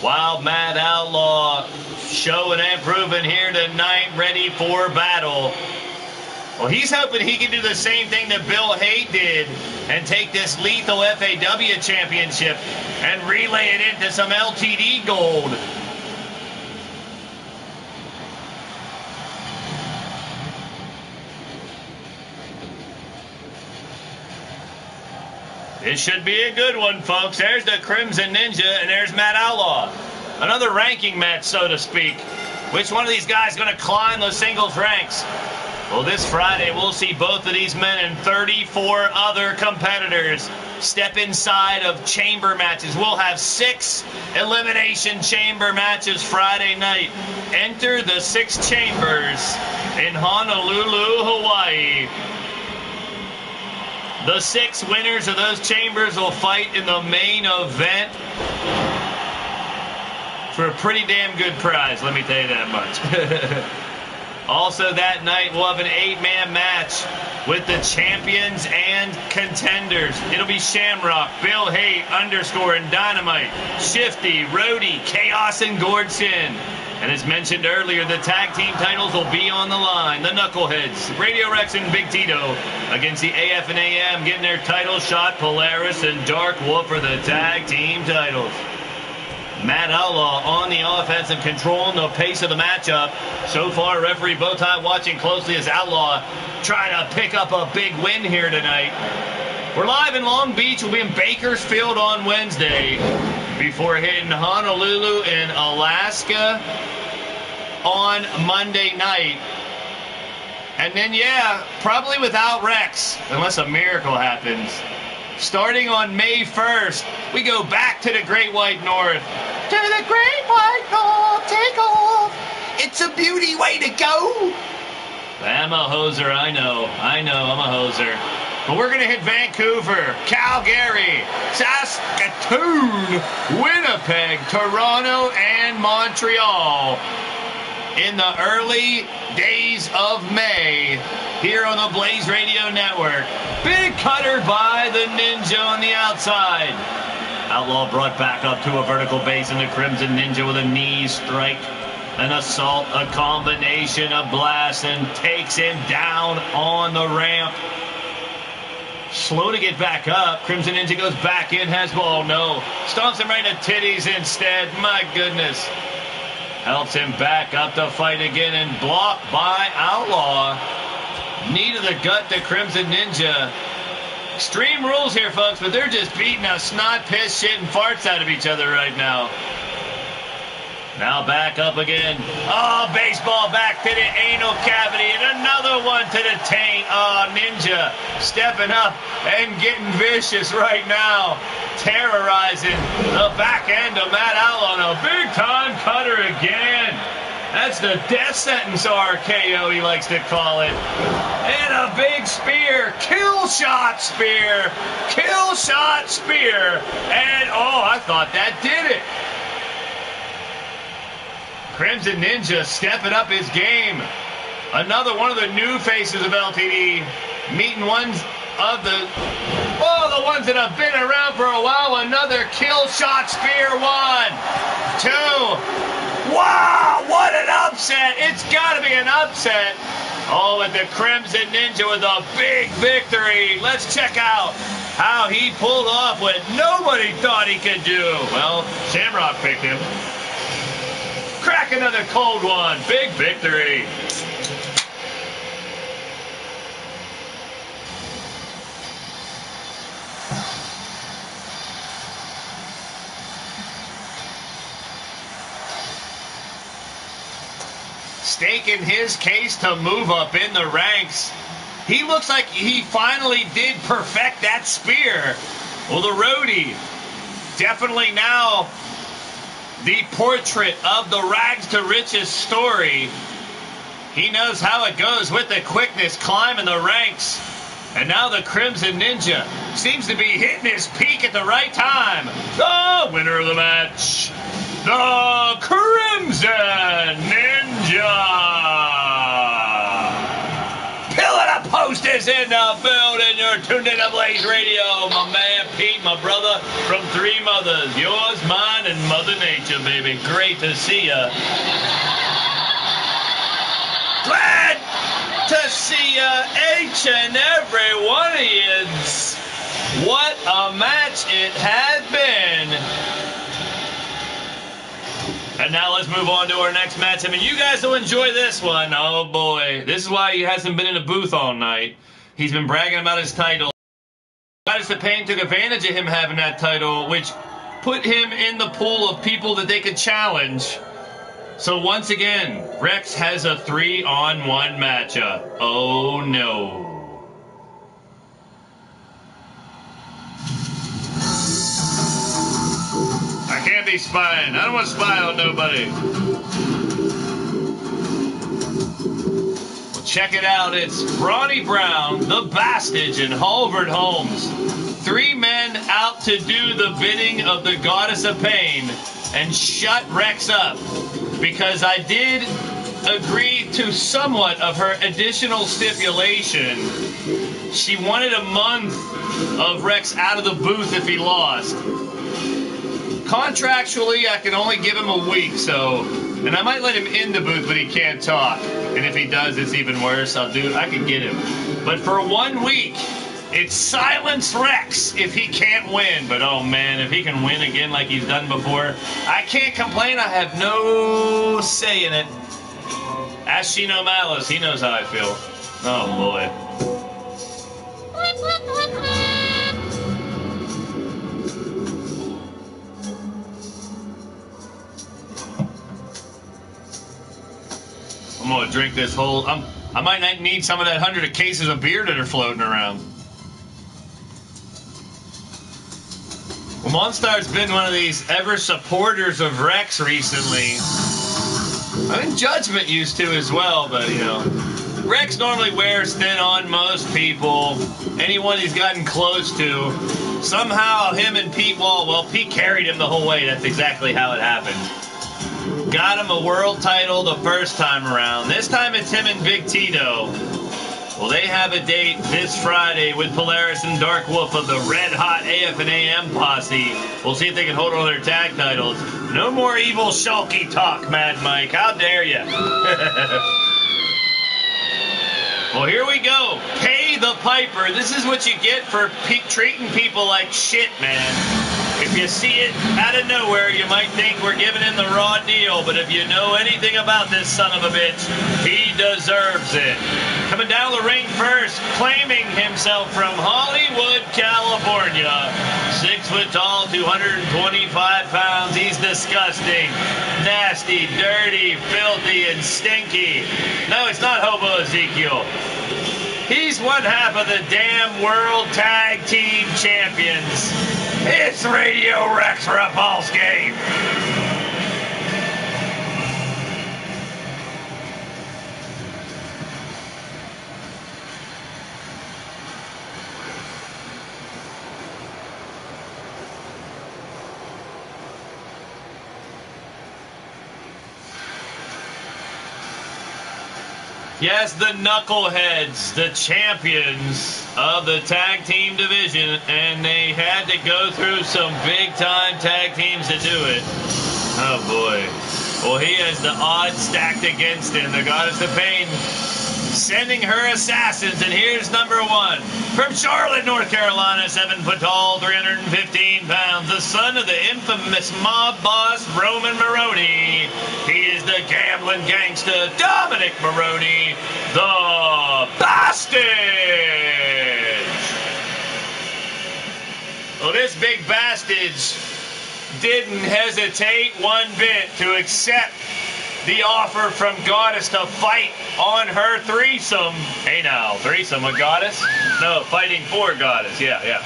Wild Mad Outlaw showing and proving here tonight, ready for battle. Well, he's hoping he can do the same thing that Bill Haight did and take this lethal FAW championship and relay it into some LTD gold. This should be a good one, folks. There's the Crimson Ninja, and there's Mad Outlaw. Another ranking match, so to speak. Which one of these guys going to climb the singles ranks? Well, this Friday, we'll see both of these men and 34 other competitors step inside of chamber matches. We'll have 6 elimination chamber matches Friday night. Enter the 6 chambers in Honolulu, Hawaii. The 6 winners of those chambers will fight in the main event for a pretty damn good prize, let me tell you that much. Also that night, we'll have an 8-man match with the champions and contenders. It'll be Shamrock, Bill Haight, _ and Dynamite, Shifty, Rhodey, Chaos, and Gordson. And as mentioned earlier, the tag team titles will be on the line. The Knuckleheads, Radio Rex and Big Tito against the AF and AM, getting their title shot. Polaris and Dark Wolf for the tag team titles. Mad Outlaw on the offensive, controlling the pace of the matchup. So far, referee Bowtie watching closely as Outlaw trying to pick up a big win here tonight. We're live in Long Beach. We'll be in Bakersfield on Wednesday before hitting Honolulu in Alaska on Monday night. And then, yeah, probably without Rex, unless a miracle happens. Starting on May 1st, we go back to the Great White North. To the Great White North, take off. It's a beauty way to go. I'm a hoser, I know, I'm a hoser. But we're going to hit Vancouver, Calgary, Saskatoon, Winnipeg, Toronto, and Montreal. in the early days of May here on the Blaised Radio Network. Big cutter by the Ninja on the outside. Outlaw brought back up to a vertical base, and the Crimson Ninja with a knee strike, an assault, a combination of blasts, and takes him down on the ramp. Slow to get back up. Crimson Ninja goes back in, has ball, no. Stomps him right in the titties instead. My goodness. Helps him back up to fight again, and blocked by Outlaw. Knee to the gut to Crimson Ninja. Extreme rules here, folks, but they're just beating a snot, piss, shit, and farts out of each other right now. Now back up again. Oh, baseball back to the anal cavity, and another one to the taint. Oh, Ninja stepping up and getting vicious right now. Terrorizing the back end of Matt Outlaw. A big-time cutter again. That's the death sentence RKO, he likes to call it. And a big spear. Kill shot spear. Kill shot spear. And, oh, I thought that did it. Crimson Ninja stepping up his game. Another one of the new faces of LTD. Meeting ones of the ones that have been around for a while. Another kill shot spear. 1, 2. Wow, what an upset. It's got to be an upset. Oh, and the Crimson Ninja with a big victory. Let's check out how he pulled off what nobody thought he could do. Well, Shamrock picked him. Crack another cold one. Big victory. Staking his case to move up in the ranks. He looks like he finally did perfect that spear. Well, the roadie, definitely now the portrait of the rags to riches story. He knows how it goes with the quickness, climbing the ranks. And now the Crimson Ninja seems to be hitting his peak at the right time. The winner of the match, the Crimson Ninja. Pillar of Post is in the building. You're tuned in to Blaised Radio. My man Pete, my brother from 3 mothers. Yours, mine, and Mother Nature, baby. Great to see ya. Glad to see ya, each and every one of you. What a match it had been. And now let's move on to our next match. I mean, you guys will enjoy this one. Oh, boy. This is why he hasn't been in a booth all night. He's been bragging about his title. Goddess of Pain took advantage of him having that title, which put him in the pool of people that they could challenge. So once again, Rex has a 3-on-1 matchup. Oh, no. I can't be spying. I don't want to spy on nobody. Well, check it out. It's Ronnie Brown, the Bastage, and Halvard Holmes. 3 men out to do the bidding of the Goddess of Pain and shut Rex up. Because I did agree to somewhat of her additional stipulation. She wanted a month of Rex out of the booth if he lost. Contractually, I can only give him a week, so, and I might let him in the booth, but he can't talk. And if he does, it's even worse. I can get him. But for 1 week, it's silence Rex if he can't win. But oh man, if he can win again like he's done before, I can't complain. I have no say in it. Ask Shino Malice, he knows how I feel. Oh boy. I'm gonna drink this whole. I might not need some of that 100 cases of beer that are floating around. Well, Monstar's been one of these ever supporters of Rex recently. I think Judgment used to as well, but you know, Rex normally wears thin on most people. Anyone he's gotten close to, somehow him and Pete Wall. Well, Pete carried him the whole way. That's exactly how it happened. got him a world title the first time around. This time it's him and Big Tito. Well, they have a date this Friday with Polaris and Dark Wolf of the Red Hot AF and AM posse. We'll see if they can hold on their tag titles. No more evil shulky talk, Mad Mike. How dare you? Well, here we go. Pay the piper. This is what you get for treating people like shit, man. If you see it out of nowhere, you might think we're giving him the raw deal, but if you know anything about this son of a bitch, he deserves it. Coming down the ring first, claiming himself from Hollywood, California. 6 foot tall, 225 pounds. He's disgusting, nasty, dirty, filthy, and stinky. No, it's not Hobo Ezekiel. He's one half of the damn World Tag Team Champions. It's Radio Rex Repulsky. Yes, the Knuckleheads, the champions of the tag team division, and they had to go through some big-time tag teams to do it. Oh, boy. Well, he has the odds stacked against him. The Goddess of Pain sending her assassins, and here's number one. From Charlotte, North Carolina, 7 foot tall, 315 pounds, the son of the infamous mob boss, Roman Maroney. He is the gambling gangster, Dominic Maroney, the Bastard. Well, this big bastard didn't hesitate one bit to accept the offer from Goddess to fight on her threesome. Hey now, threesome with Goddess? No, fighting for Goddess, yeah.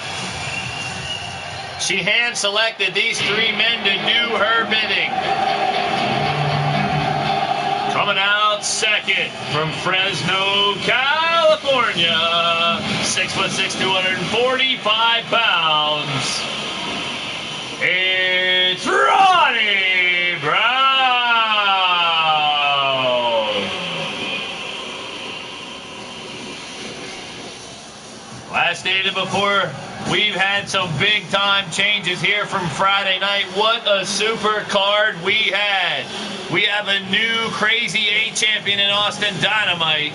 She hand-selected these 3 men to do her bidding. Coming out second from Fresno, California. 6'6", 245 pounds. It's Ronnie Brown. Last stated before, we've had some big time changes here from Friday night. What a super card we had. We have a new Crazy 8 champion in Austin Dynamite.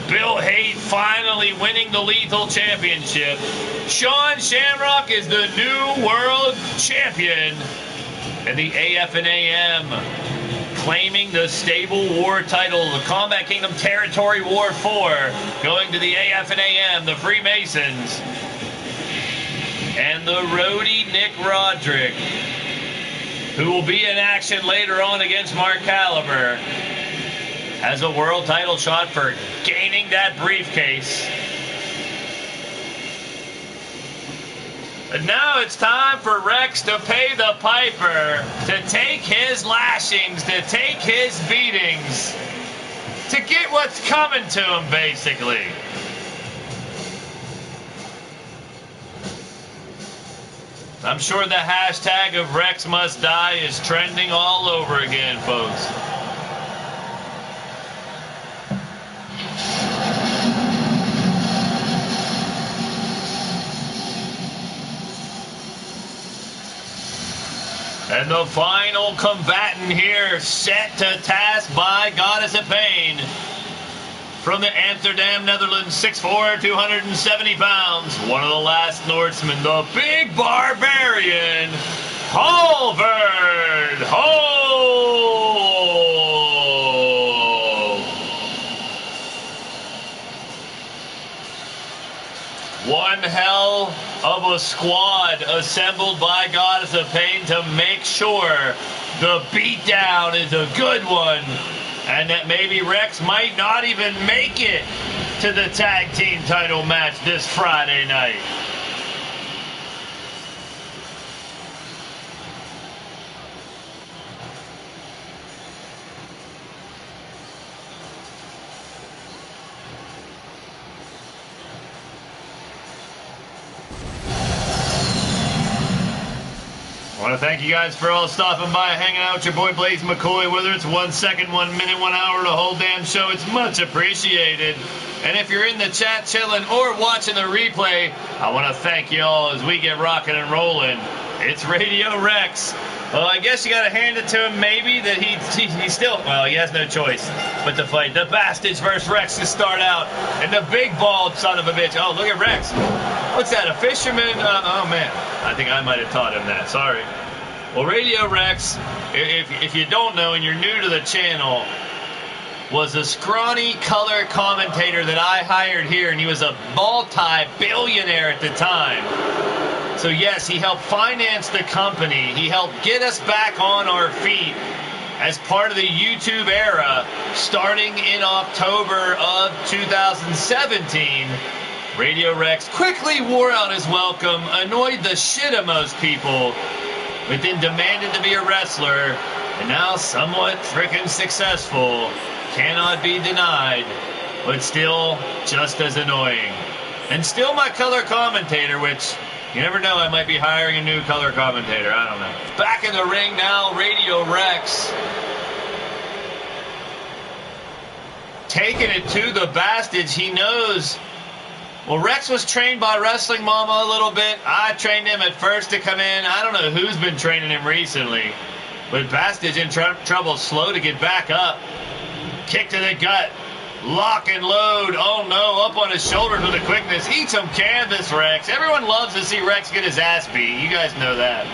Bill Haight finally winning the Lethal Championship. Sean Shamrock is the new world champion. And the AF and AM claiming the Stable War title, the Combat Kingdom Territory War 4, going to the AF and AM, the Freemasons. And the roadie Nick Roderick, who will be in action later on against Mark Caliber, has a world title shot for gaining that briefcase. And now it's time for Rex to pay the piper, to take his lashings, to take his beatings, to get what's coming to him, basically. I'm sure the hashtag of Rex Must Die is trending all over again, folks. And the final combatant here, set to task by Goddess of Pain. From the Amsterdam, Netherlands, 6'4", 270 pounds. One of the last Norsemen, the Big Barbarian, Halvard Hope. One hell of a squad assembled by Goddess of Pain to make sure the beatdown is a good one, and that maybe Rex might not even make it to the tag team title match this Friday night. want to thank you guys for all stopping by, hanging out with your boy Blaise McCoy. Whether it's 1 second, 1 minute, 1 hour, the whole damn show, it's much appreciated. And if you're in the chat chilling or watching the replay, I want to thank you all as we get rocking and rolling. It's Radio Rex. Well, I guess you got to hand it to him maybe that he still, well, he has no choice but to fight the Bastards versus Rex to start out. And the big bald son of a bitch. Oh, look at Rex. What's that, a fisherman? Oh, man. I think I might have taught him that. Sorry. Well, Radio Rex, if you don't know and you're new to the channel, was a scrawny color commentator that I hired here, and he was a multi-billionaire at the time. So yes, he helped finance the company. He helped get us back on our feet as part of the YouTube era, starting in October of 2017. Radio Rex quickly wore out his welcome, annoyed the shit of most people, but then demanded to be a wrestler, and now somewhat freaking successful. Cannot be denied, but still just as annoying. And still my color commentator, which you never know, I might be hiring a new color commentator. I don't know. Back in the ring now, Radio Rex. Taking it to the Bastards. He knows. Well, Rex was trained by Wrestling Mama a little bit. I trained him at first to come in. I don't know who's been training him recently. But Bastards in trouble, slow to get back up. Kick to the gut. Lock and load. Oh no, up on his shoulders with a quickness. Eat some canvas, Rex. Everyone loves to see Rex get his ass beat. You guys know that.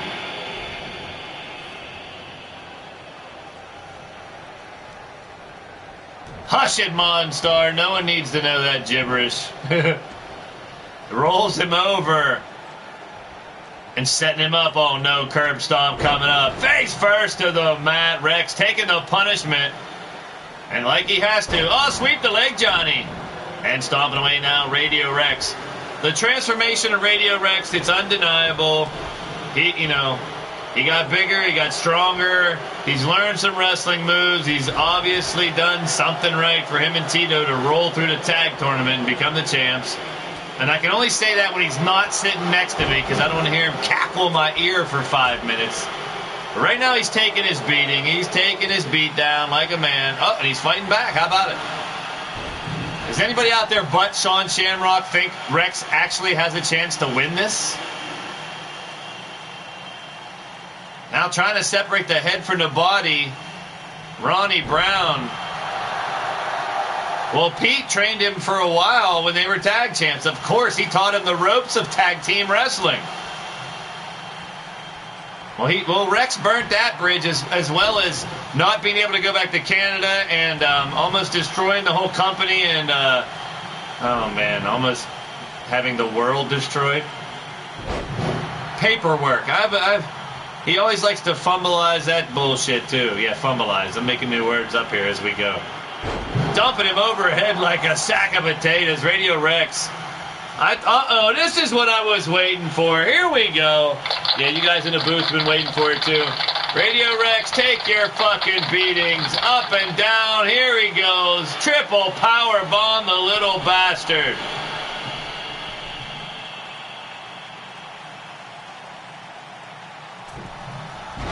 Hush it, Monstar. No one needs to know that gibberish. Rolls him over. And setting him up. Oh no, curb stomp coming up. Face first to the mat. Rex taking the punishment. And like he has to. Oh, sweep the leg, Johnny. And stomping away now, Radio Rex. The transformation of Radio Rex, it's undeniable. He got bigger, he got stronger. He's learned some wrestling moves. He's obviously done something right for him and Tito to roll through the tag tournament and become the champs. And I can only say that when he's not sitting next to me, because I don't want to hear him cackle in my ear for 5 minutes. But right now he's taking his beating. He's taking his beat down like a man. Oh, and he's fighting back. How about it? Does anybody out there but Sean Shamrock think Rex actually has a chance to win this? Now trying to separate the head from the body, Ronnie Brown. Well, Pete trained him for a while when they were tag champs. Of course, he taught him the ropes of tag team wrestling. Well, Rex burnt that bridge as well as not being able to go back to Canada and almost destroying the whole company and, oh man, almost having the world destroyed. Paperwork. He always likes to fumbleize that bullshit too. Yeah, fumbleize. I'm making new words up here as we go. Dumping him overhead like a sack of potatoes. Radio Rex. Uh-oh, this is what I was waiting for. Here we go. Yeah, you guys in the booth have been waiting for it too. Radio Rex, take your fucking beatings. Up and down. Here he goes. Triple power bomb the little bastard.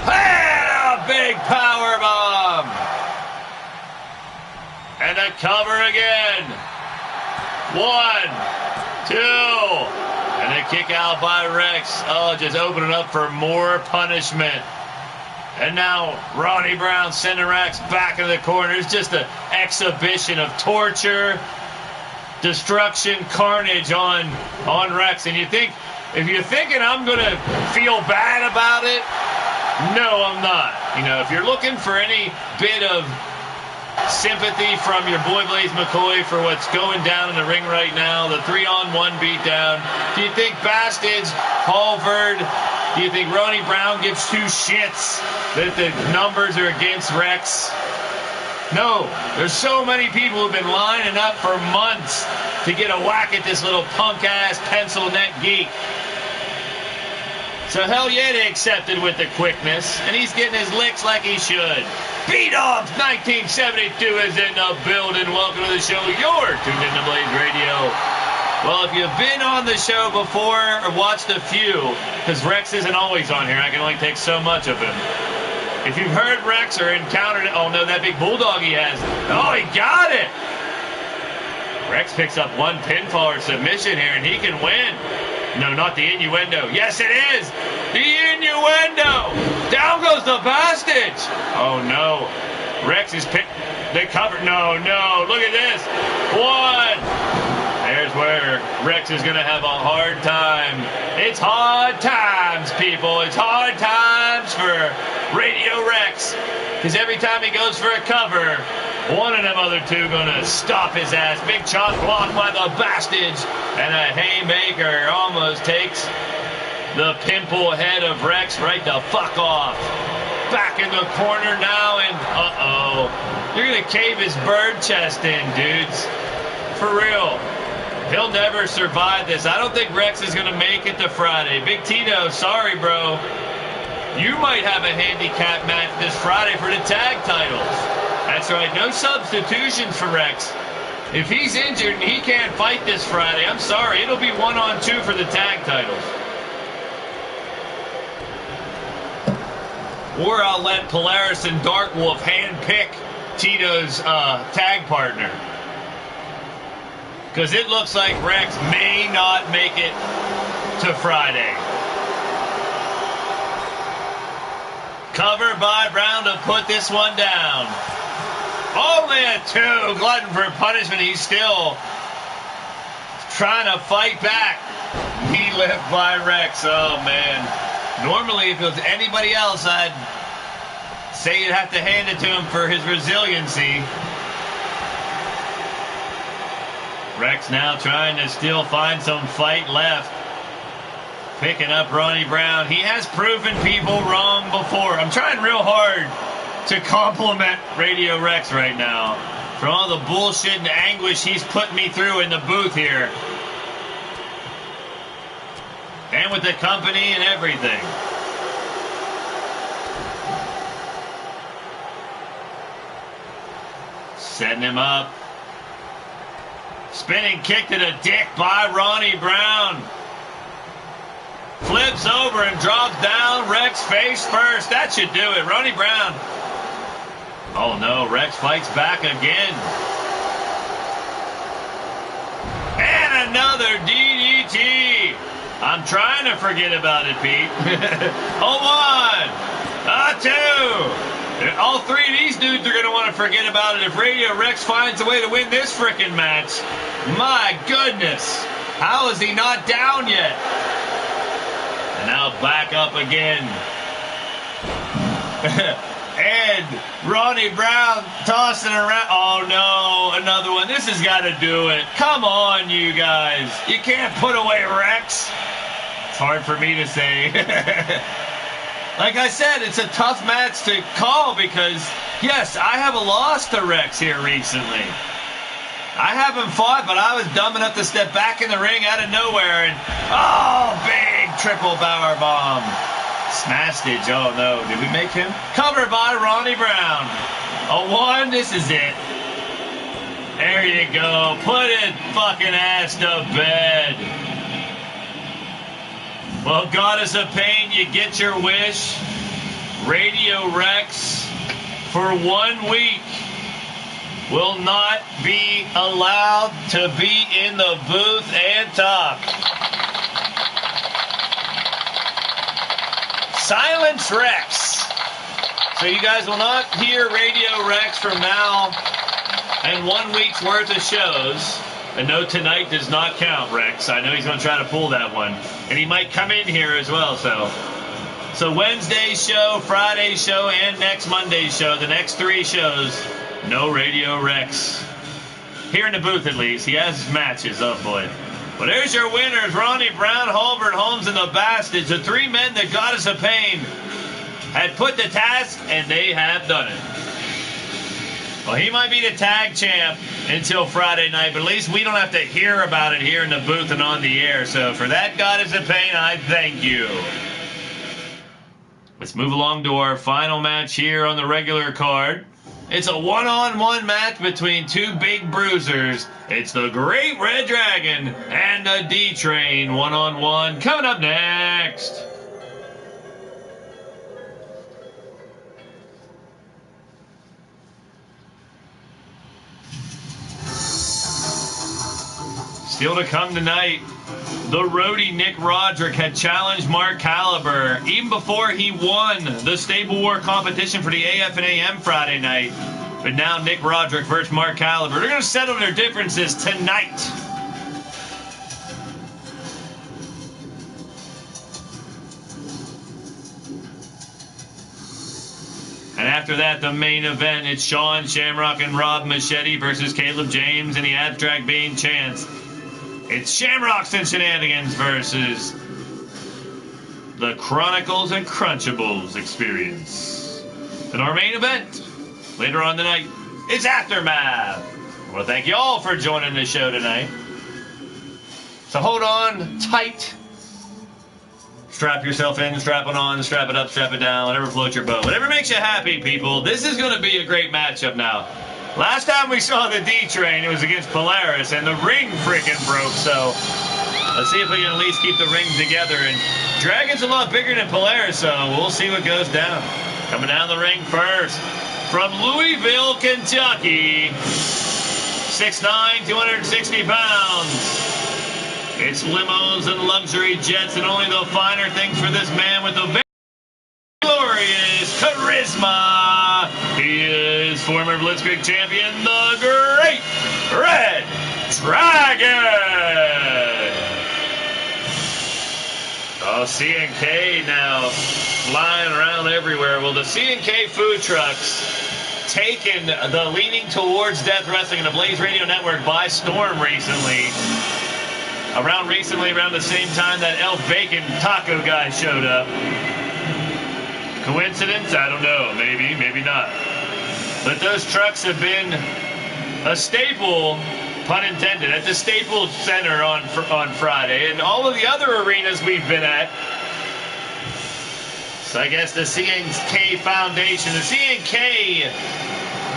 And a big power bomb. And a cover again. 1, 2, and a kick out by Rex. Oh, just opening up for more punishment. And now Ronnie Brown sending Rex back in the corner. It's just an exhibition of torture, destruction, carnage on Rex. And if you're thinking I'm going to feel bad about it, no, I'm not. If you're looking for any bit of sympathy from your boy Blaise McCoy for what's going down in the ring right now, the 3-on-1 beatdown. Do you think Bastards, Halford, do you think Ronnie Brown gives 2 shits that the numbers are against Rex? No, there's so many people who've been lining up for months to get a whack at this little punk-ass pencil neck geek. So hell yeah, they accepted with the quickness, and he's getting his licks like he should. Beat-Offs 1972 is in the building. Welcome to the show. You're tuned into Blaised Radio. Well, if you've been on the show before or watched a few, because Rex isn't always on here, I can only take so much of him. If you've heard Rex or encountered it, oh no, that big bulldog he has. Oh, he got it! Rex picks up one pinfall or submission here, and he can win. No, not the innuendo. Yes, it is! The innuendo! Down goes the Bastage! Oh no. Rex is picked. They cover. No, look at this. One. There's where Rex is going to have a hard time. It's hard times, people. It's hard times for Radio Rex. Because every time he goes for a cover, one of them other two going to stop his ass. Big chop blocked by the Bastage. And a haymaker almost takes the pimple head of Rex right the fuck off. Back in the corner now, and uh-oh. You're going to cave his bird chest in, dudes. For real. He'll never survive this. I don't think Rex is going to make it to Friday. Big Tito, sorry, bro. You might have a handicap match this Friday for the tag titles. That's right, no substitutions for Rex. If he's injured and he can't fight this Friday, I'm sorry, it'll be 1-on-2 for the tag titles. Or I'll let Polaris and Darkwolf handpick Tito's tag partner. Because it looks like Rex may not make it to Friday. Cover by Brown to put this one down. Only a 2. Glutton for punishment. He's still trying to fight back. Knee lift by Rex. Oh, man. Normally, if it was anybody else, I'd say you'd have to hand it to him for his resiliency. Rex now trying to still find some fight left. Picking up Ronnie Brown. He has proven people wrong before. I'm trying real hard to compliment Radio Rex right now for all the bullshit and anguish he's put me through in the booth here. And with the company and everything. Setting him up. Spinning kick to the dick by Ronnie Brown. Flips over and drops down. Rex face first. That should do it. Ronnie Brown. Oh no, Rex fights back again. And another DDT. I'm trying to forget about it, Pete. A 1, a 2. All 3 of these dudes are going to want to forget about it if Radio Rex finds a way to win this frickin' match. My goodness. How is he not down yet? And now back up again. And Ronnie Brown tossing around. Oh no, another one. This has got to do it. Come on, you guys. You can't put away Rex. It's hard for me to say. Like I said, it's a tough match to call because, yes, I have a loss to Rex here recently. I haven't fought, but I was dumb enough to step back in the ring out of nowhere and, oh, big triple power bomb. Smastage, oh no, did we make him? Covered by Ronnie Brown. A 1, this is it. There you go, put it fucking ass to bed. Well, Goddess of Pain, you get your wish. Radio Rex, for 1 week, will not be allowed to be in the booth and talk. Silence Rex. So you guys will not hear Radio Rex from now and 1 week's worth of shows. And no, tonight does not count, Rex. I know he's going to try to pull that one. And he might come in here as well, So Wednesday's show, Friday's show, and next Monday's show, the next 3 shows, no Radio Rex. Here in the booth, at least. He has his matches. Oh, boy. Well, there's your winners, Ronnie Brown, Halbert, Holmes, and the Bastards. The 3 men that Goddess of Pain had put to task, and they have done it. Well, he might be the tag champ until Friday night, but at least we don't have to hear about it here in the booth and on the air. So for that, Goddess of Pain, I thank you. Let's move along to our final match here on the regular card. It's a one-on-one match between two big bruisers. It's the Great Red Dragon and the D-Train one-on-one. Coming up next. Still to come tonight, the roadie Nick Roderick had challenged Mark Caliber even before he won the Stable War competition for the AF and AM Friday night. But now Nick Roderick versus Mark Caliber. They're going to settle their differences tonight. And after that, the main event, it's Sean Shamrock and Rob Machete versus Caleb James and the Abstract Being Chance. It's Shamrocks and Shenanigans versus the Chronicles and Crunchables experience. And our main event, later on tonight, it's Aftermath. I want to thank you all for joining the show tonight. So hold on tight. Strap yourself in, strap it on, strap it up, strap it down, whatever floats your boat. Whatever makes you happy, people. This is going to be a great matchup now. Last time we saw the D-Train, it was against Polaris, and the ring freaking broke, so let's see if we can at least keep the ring together. And Dragon's a lot bigger than Polaris, so we'll see what goes down. Coming down the ring first, from Louisville, Kentucky, 6'9", 260 pounds. It's limos and luxury jets and only the finer things for this man with the very glorious charisma. He is former Blitzkrieg champion, the Great Red Dragon. Oh, C&K now flying around everywhere. Well, the C&K food trucks taken the Leaning Towards Death Wrestling and the Blaised Radio Network by storm recently. Around the same time that Elf Bacon taco guy showed up. Coincidence? I don't know. Maybe, maybe not. But those trucks have been a staple, pun intended, at the Staples Center on Friday and all of the other arenas we've been at. So I guess the C&K Foundation, the C&K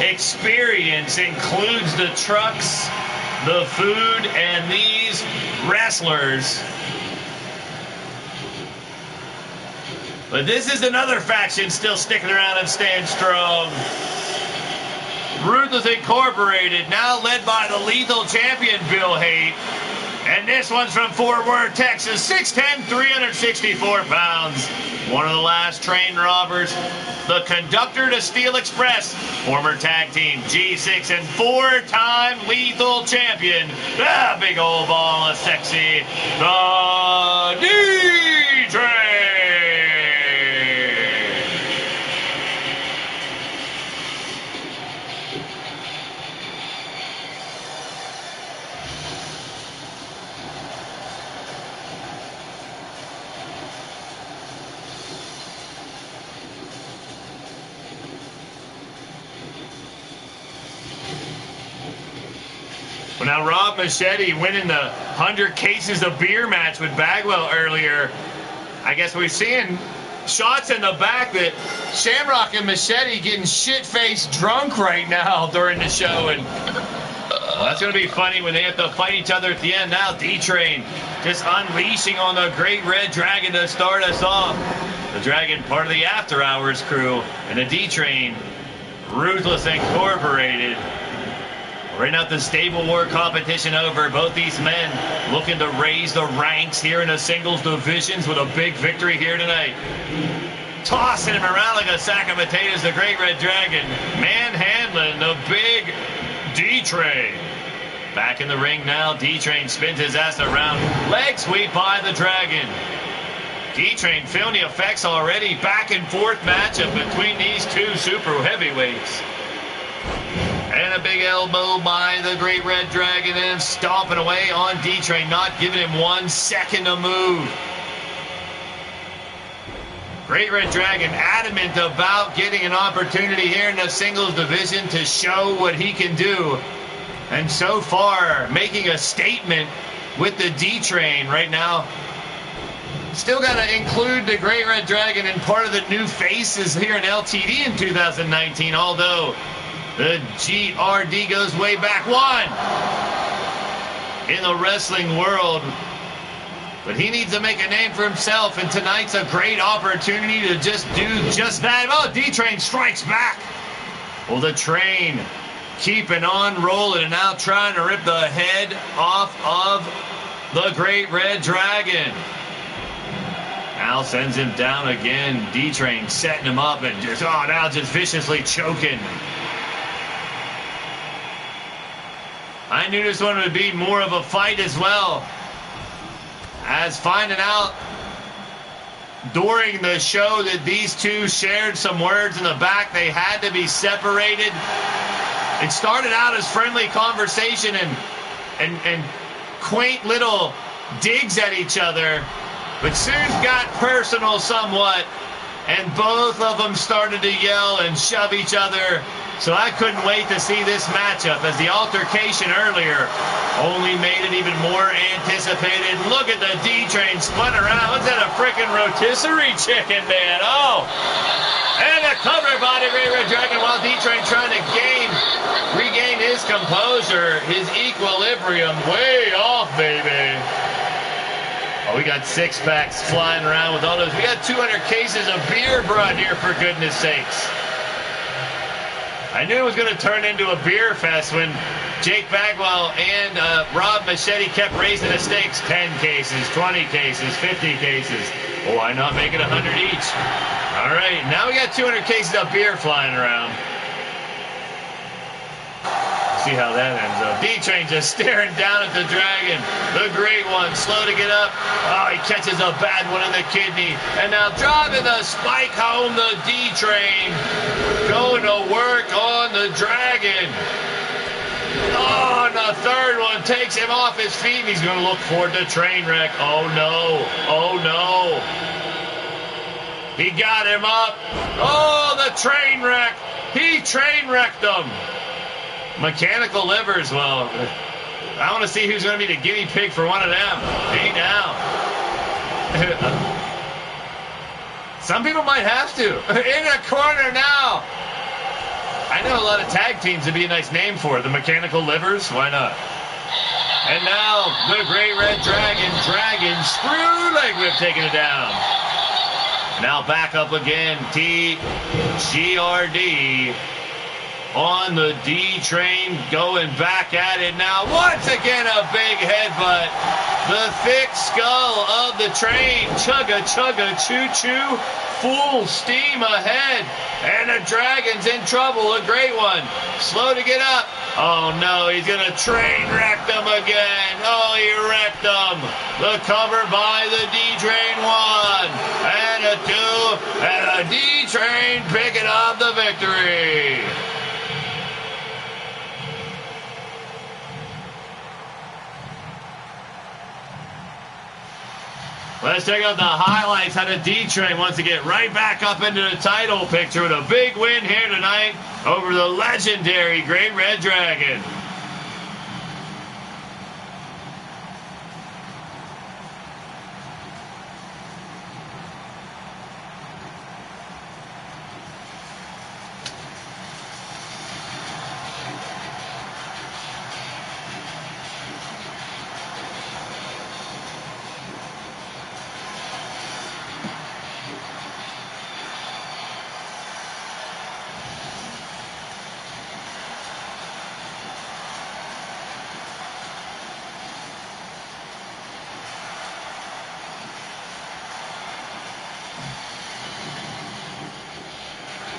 experience includes the trucks, the food, and these wrestlers. But this is another faction still sticking around and staying strong. Ruthless Incorporated, now led by the lethal champion, Bill Haight. And this one's from Fort Worth, Texas, 6'10", 364 pounds. One of the last train robbers. The conductor to Steel Express, former tag team G6 and four-time lethal champion. The big old ball of sexy, the D-Train. Well, now Rob Machete winning the 100 cases of beer match with Bagwell earlier. I guess we're seeing shots in the back that Shamrock and Machete getting shit-faced drunk right now during the show. And well, that's going to be funny when they have to fight each other at the end. Now D-Train just unleashing on the Great Red Dragon to start us off. The Dragon, part of the After Hours crew, and the D-Train, Ruthless Incorporated. Right now, the Stable War competition over. Both these men looking to raise the ranks here in the singles divisions with a big victory here tonight. Tossing him around like a sack of potatoes, the Great Red Dragon. Manhandling the big D-Train. Back in the ring now, D-Train spins his ass around. Leg sweep by the Dragon. D-Train feeling the effects already. Back and forth matchup between these two super heavyweights. And a big elbow by the Great Red Dragon and stomping away on D-Train, not giving him 1 second to move. Great Red Dragon adamant about getting an opportunity here in the singles division to show what he can do. And so far, making a statement with the D-Train right now. Still got to include the Great Red Dragon in part of the new faces here in LTD in 2019, although The GRD goes way back. One in the wrestling world. But he needs to make a name for himself, and tonight's a great opportunity to just do just that. Oh, D-Train strikes back. Well, the Train keeping on rolling and now trying to rip the head off of the Great Red Dragon. Al sends him down again. D-Train setting him up and just, now just viciously choking. I knew this one would be more of a fight as well. As finding out during the show that these two shared some words in the back, they had to be separated. It started out as friendly conversation and quaint little digs at each other, but soon got personal somewhat, and both of them started to yell and shove each other. So I couldn't wait to see this matchup, as the altercation earlier only made it even more anticipated. Look at the D-Train spun around. What's that, a freaking rotisserie chicken, man? Oh! And a cover by the Great Red Dragon while D-Train trying to regain his composure, his equilibrium. Way off, baby. Oh, we got six-packs flying around with all those. We got 200 cases of beer brought here, for goodness sakes. I knew it was going to turn into a beer fest when Jake Bagwell and Rob Machete kept raising the stakes. 10 cases, 20 cases, 50 cases. Oh, why not make it 100 each? All right, now we got 200 cases of beer flying around. See how that ends up. D-Train just staring down at the Dragon. The Great One, slow to get up. Oh, he catches a bad one in the kidney. And now driving the spike home, the D-Train. Going to work on the Dragon. Oh, and the third one takes him off his feet. He's going to look for the train wreck. Oh, no. Oh, no. He got him up. Oh, the train wreck. He train wrecked them. Mechanical livers, well, I want to see who's going to be the guinea pig for one of them. Hey, now. Some people might have to. In a corner now. I know a lot of tag teams would be a nice name for it. The Mechanical Livers, why not? And now, the Great Red Dragon, screw leg whip taking it down. Now back up again, TGRD. On the D-Train, going back at it now. Once again, a big headbutt. The thick skull of the Train. Chugga, chugga, choo-choo. Full steam ahead. And the Dragon's in trouble. A Great One. Slow to get up. Oh, no, he's going to train wreck them again. Oh, he wrecked them. The cover by the D-Train. One. And a two. And a D-Train picking up the victory. Let's check out the highlights. How the D-Train wants to get right back up into the title picture with a big win here tonight over the legendary Great Red Dragon.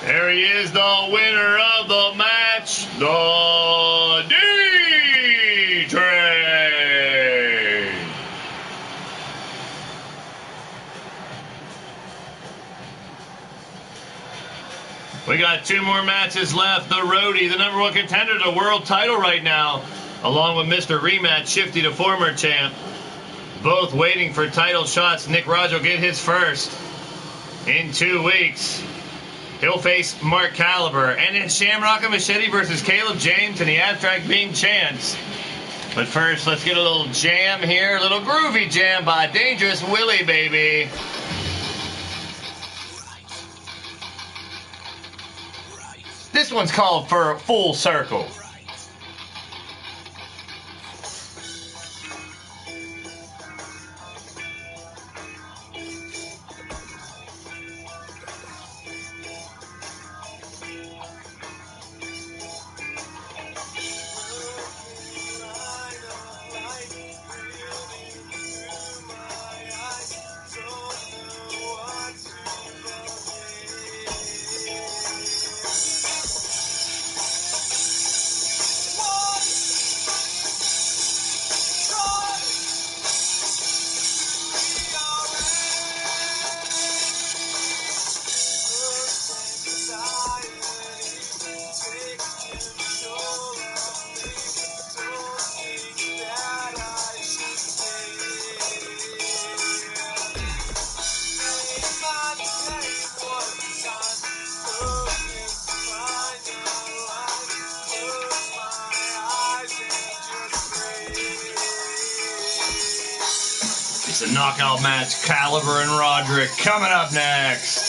There he is, the winner of the match, the D-Train. We got two more matches left. The Roadie, the number one contender to the world title right now, along with Mr. Rematch, Shifty, the former champ. Both waiting for title shots. Nick Raj will get his first in 2 weeks. He'll face Mark Caliber. And then Shamrock and Machete versus Caleb James and the Abstract Being Chance. But first, let's get a little jam here. A little groovy jam by Dangerous Willie, baby. This one's called For Full Circle. It's a knockout match. Caliber and Roderick coming up next.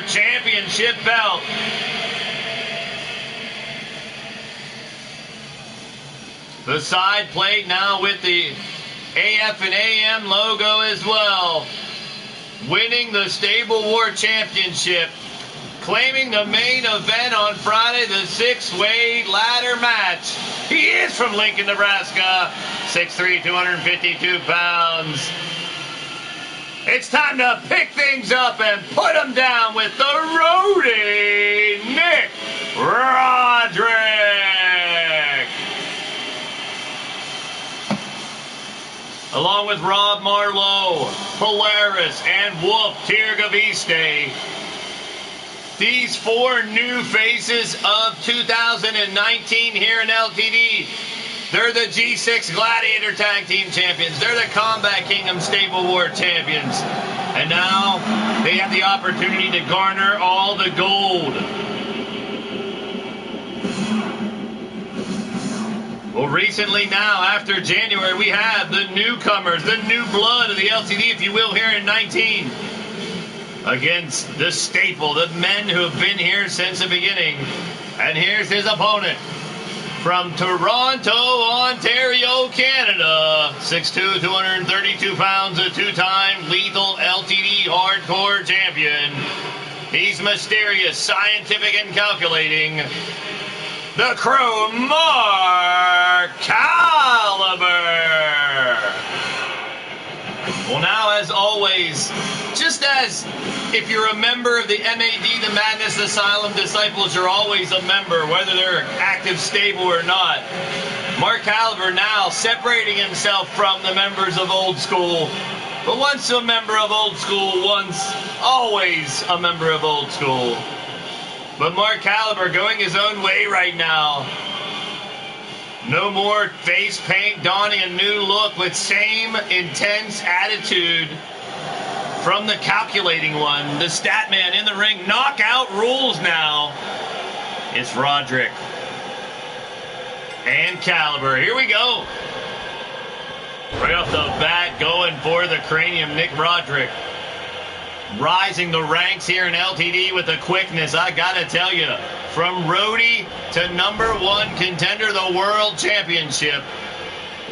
Championship belt. The side plate now with the AF and AM logo as well. Winning the Stable War Championship. Claiming the main event on Friday, the 6-way ladder match. He is from Lincoln, Nebraska. 6'3", 252 pounds. It's time to pick things up and put them down with the roadie, Nick Roderick. Along with Rob Marlowe, Polaris, and Wolf Tirgaviste. These four new faces of 2019 here in LTD. They're the G6 Gladiator Tag Team Champions. They're the Combat Kingdom Stable War Champions. And now they have the opportunity to garner all the gold. Well, recently now, after January, we have the newcomers, the new blood of the LTD, if you will, here in 19. Against the staple, the men who have been here since the beginning. And here's his opponent. From Toronto, Ontario, Canada, 6'2", 232 pounds, a two-time lethal LTD hardcore champion. He's mysterious, scientific, and calculating. The Crow, Mark Caliber. Well, now, as always, just as if you're a member of the MAD, the Madness Asylum Disciples, you're always a member, whether they're active stable or not. Mark Caliber now separating himself from the members of Old School. But once a member of Old School, once always a member of Old School. But Mark Caliber going his own way right now. No more face paint, donning a new look with same intense attitude. from the calculating one, the stat man in the ring. Knockout rules now. It's Roderick and Caliber. Here we go. Right off the bat, going for the cranium, Nick Roderick. Rising the ranks here in LTD with the quickness, I gotta tell you. From roadie to #1 contender, the World Championship.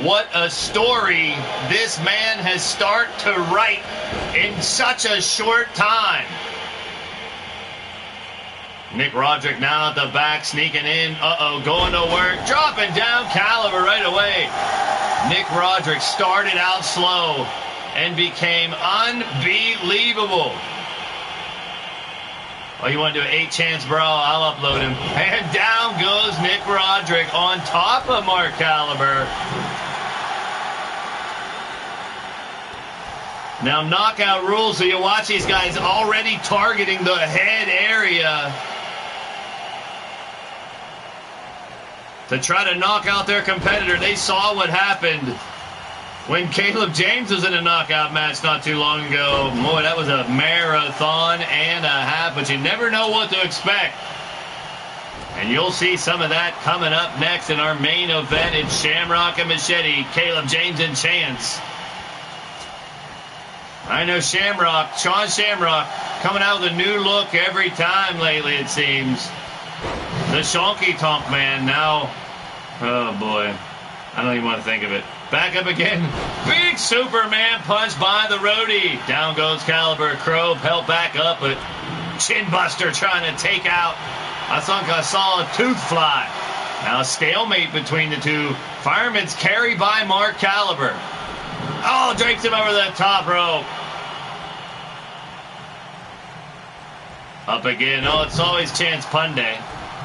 What a story this man has started to write in such a short time. Nick Roderick now at the back, sneaking in. Going to work. Dropping down Caliber right away. Nick Roderick started out slow and became unbelievable. Oh, you want to do an 8-chance brawl? I'll upload him. And down goes Nick Roderick on top of Mark Caliber. Now, knockout rules, so you watch these guys already targeting the head area to try to knock out their competitor. They saw what happened when Caleb James was in a knockout match not too long ago. Boy, that was a marathon and a half, but you never know what to expect. And you'll see some of that coming up next in our main event. It's Shamrock and Machete, Caleb James and Chance. I know Shamrock, Sean Shamrock, coming out with a new look every time lately, it seems. The Shonky Tonk Man now. Oh, boy. I don't even want to think of it. Back up again. Big Superman punch by the roadie. Down goes Caliber. Crow held back up, but Chin Buster trying to take out. I think I saw a tooth fly. Now a stalemate between the two. Fireman's carry by Mark Caliber. Oh, drapes him over the top rope. Up again. Oh, it's always Chance Punday.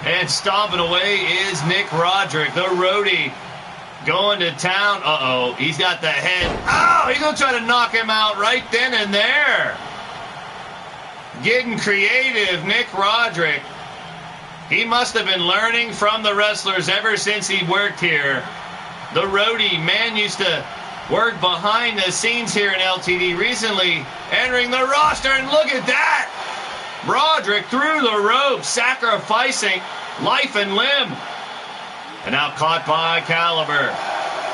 And stomping away is Nick Roderick, the roadie, going to town. He's got the head. Oh, he's going to try to knock him out right then and there. Getting creative, Nick Roderick. He must have been learning from the wrestlers ever since he worked here. The roadie, man, used to work behind the scenes here in LTD recently, entering the roster, and look at that! Roderick through the ropes, sacrificing life and limb. And now caught by Caliber.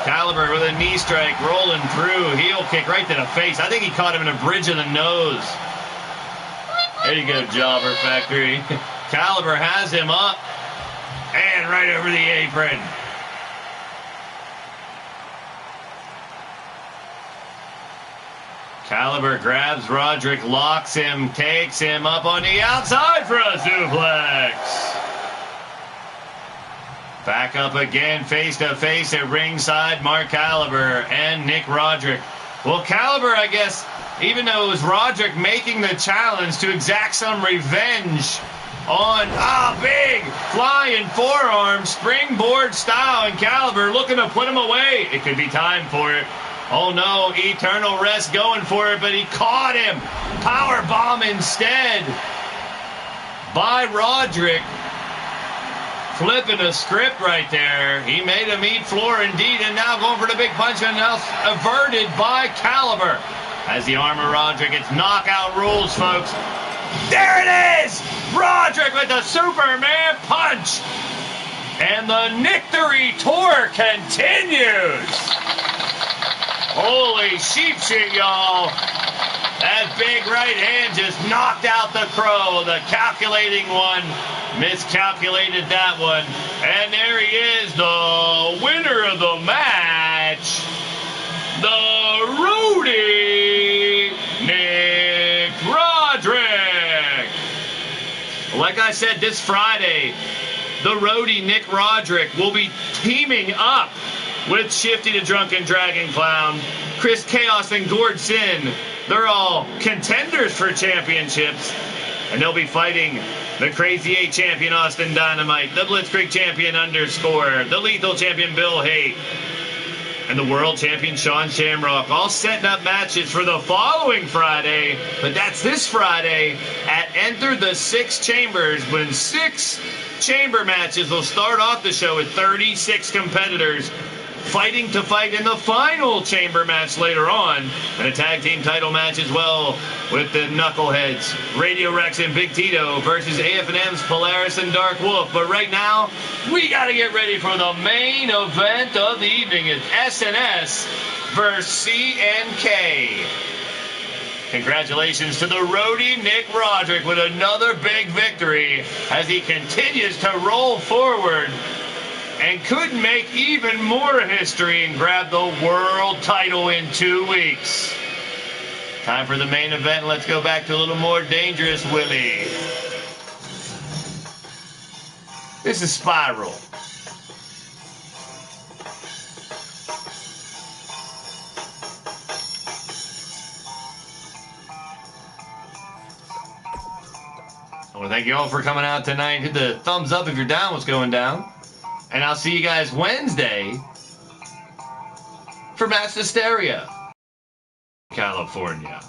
Caliber with a knee strike, rolling through, heel kick right to the face. I think he caught him in a bridge of the nose. There you go, Jobber Factory. Caliber has him up, and right over the apron. Caliber grabs Roderick, locks him, takes him up on the outside for a suplex. Back up again, face to face at ringside, Mark Caliber and Nick Roderick. Well, Caliber, I guess, even though it was Roderick making the challenge to exact some revenge on big flying forearm, springboard style, and Caliber looking to put him away. It could be time for it. Oh no, Eternal Rest going for it, but he caught him. Power bomb instead by Roderick. Flipping a script right there. He made him eat floor indeed, and now going for the big punch, and now averted by Caliber. As the arm of Roderick, it's knockout rules, folks. There it is! Roderick with the Superman punch. And the Victory Tour continues. Holy sheep shit, y'all. That big right hand just knocked out the Crow. The calculating one miscalculated that one. And there he is, the winner of the match. The roadie, Nick Roderick. Like I said, this Friday, the roadie, Nick Roderick, will be teaming up with Shifty the Drunken Dragon Clown, Chris Chaos, and Gord Sin. They're all contenders for championships, and they'll be fighting the Crazy 8 champion Austin Dynamite, the Blitzkrieg champion Underscore, the Lethal champion Bill Haight, and the world champion Sean Shamrock, all setting up matches for the following Friday. But that's this Friday at Enter the 6 Chambers, when 6 chamber matches will start off the show with 36 competitors. fighting to fight in the final chamber match later on, and a tag team title match as well with the Knuckleheads, Radio Rex and Big Tito versus AF&M's Polaris and Dark Wolf. But right now, we got to get ready for the main event of the evening. It's SNS versus CNK. Congratulations to the roadie Nick Roderick with another big victory as he continues to roll forward and could make even more history and grab the world title in 2 weeks. Time for the main event. Let's go back to a little more dangerous Willie. This is Spiral. I want to thank you all for coming out tonight. Hit the thumbs up if you're down what's going down. And I'll see you guys Wednesday for Mass Hysteria, California.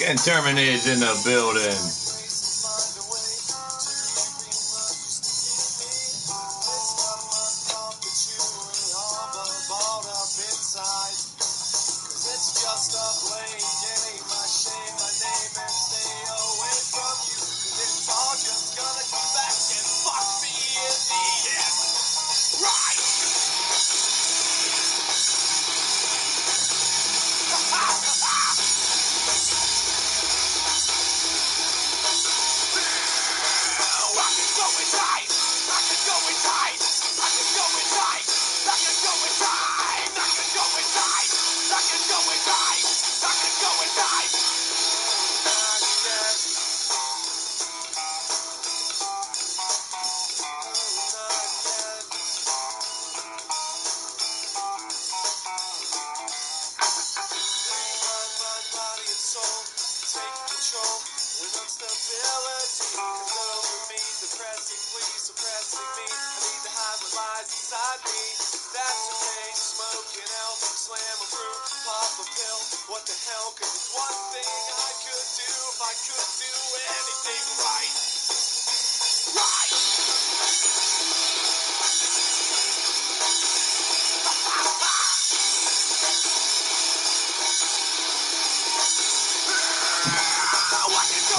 And Terminate's in the building.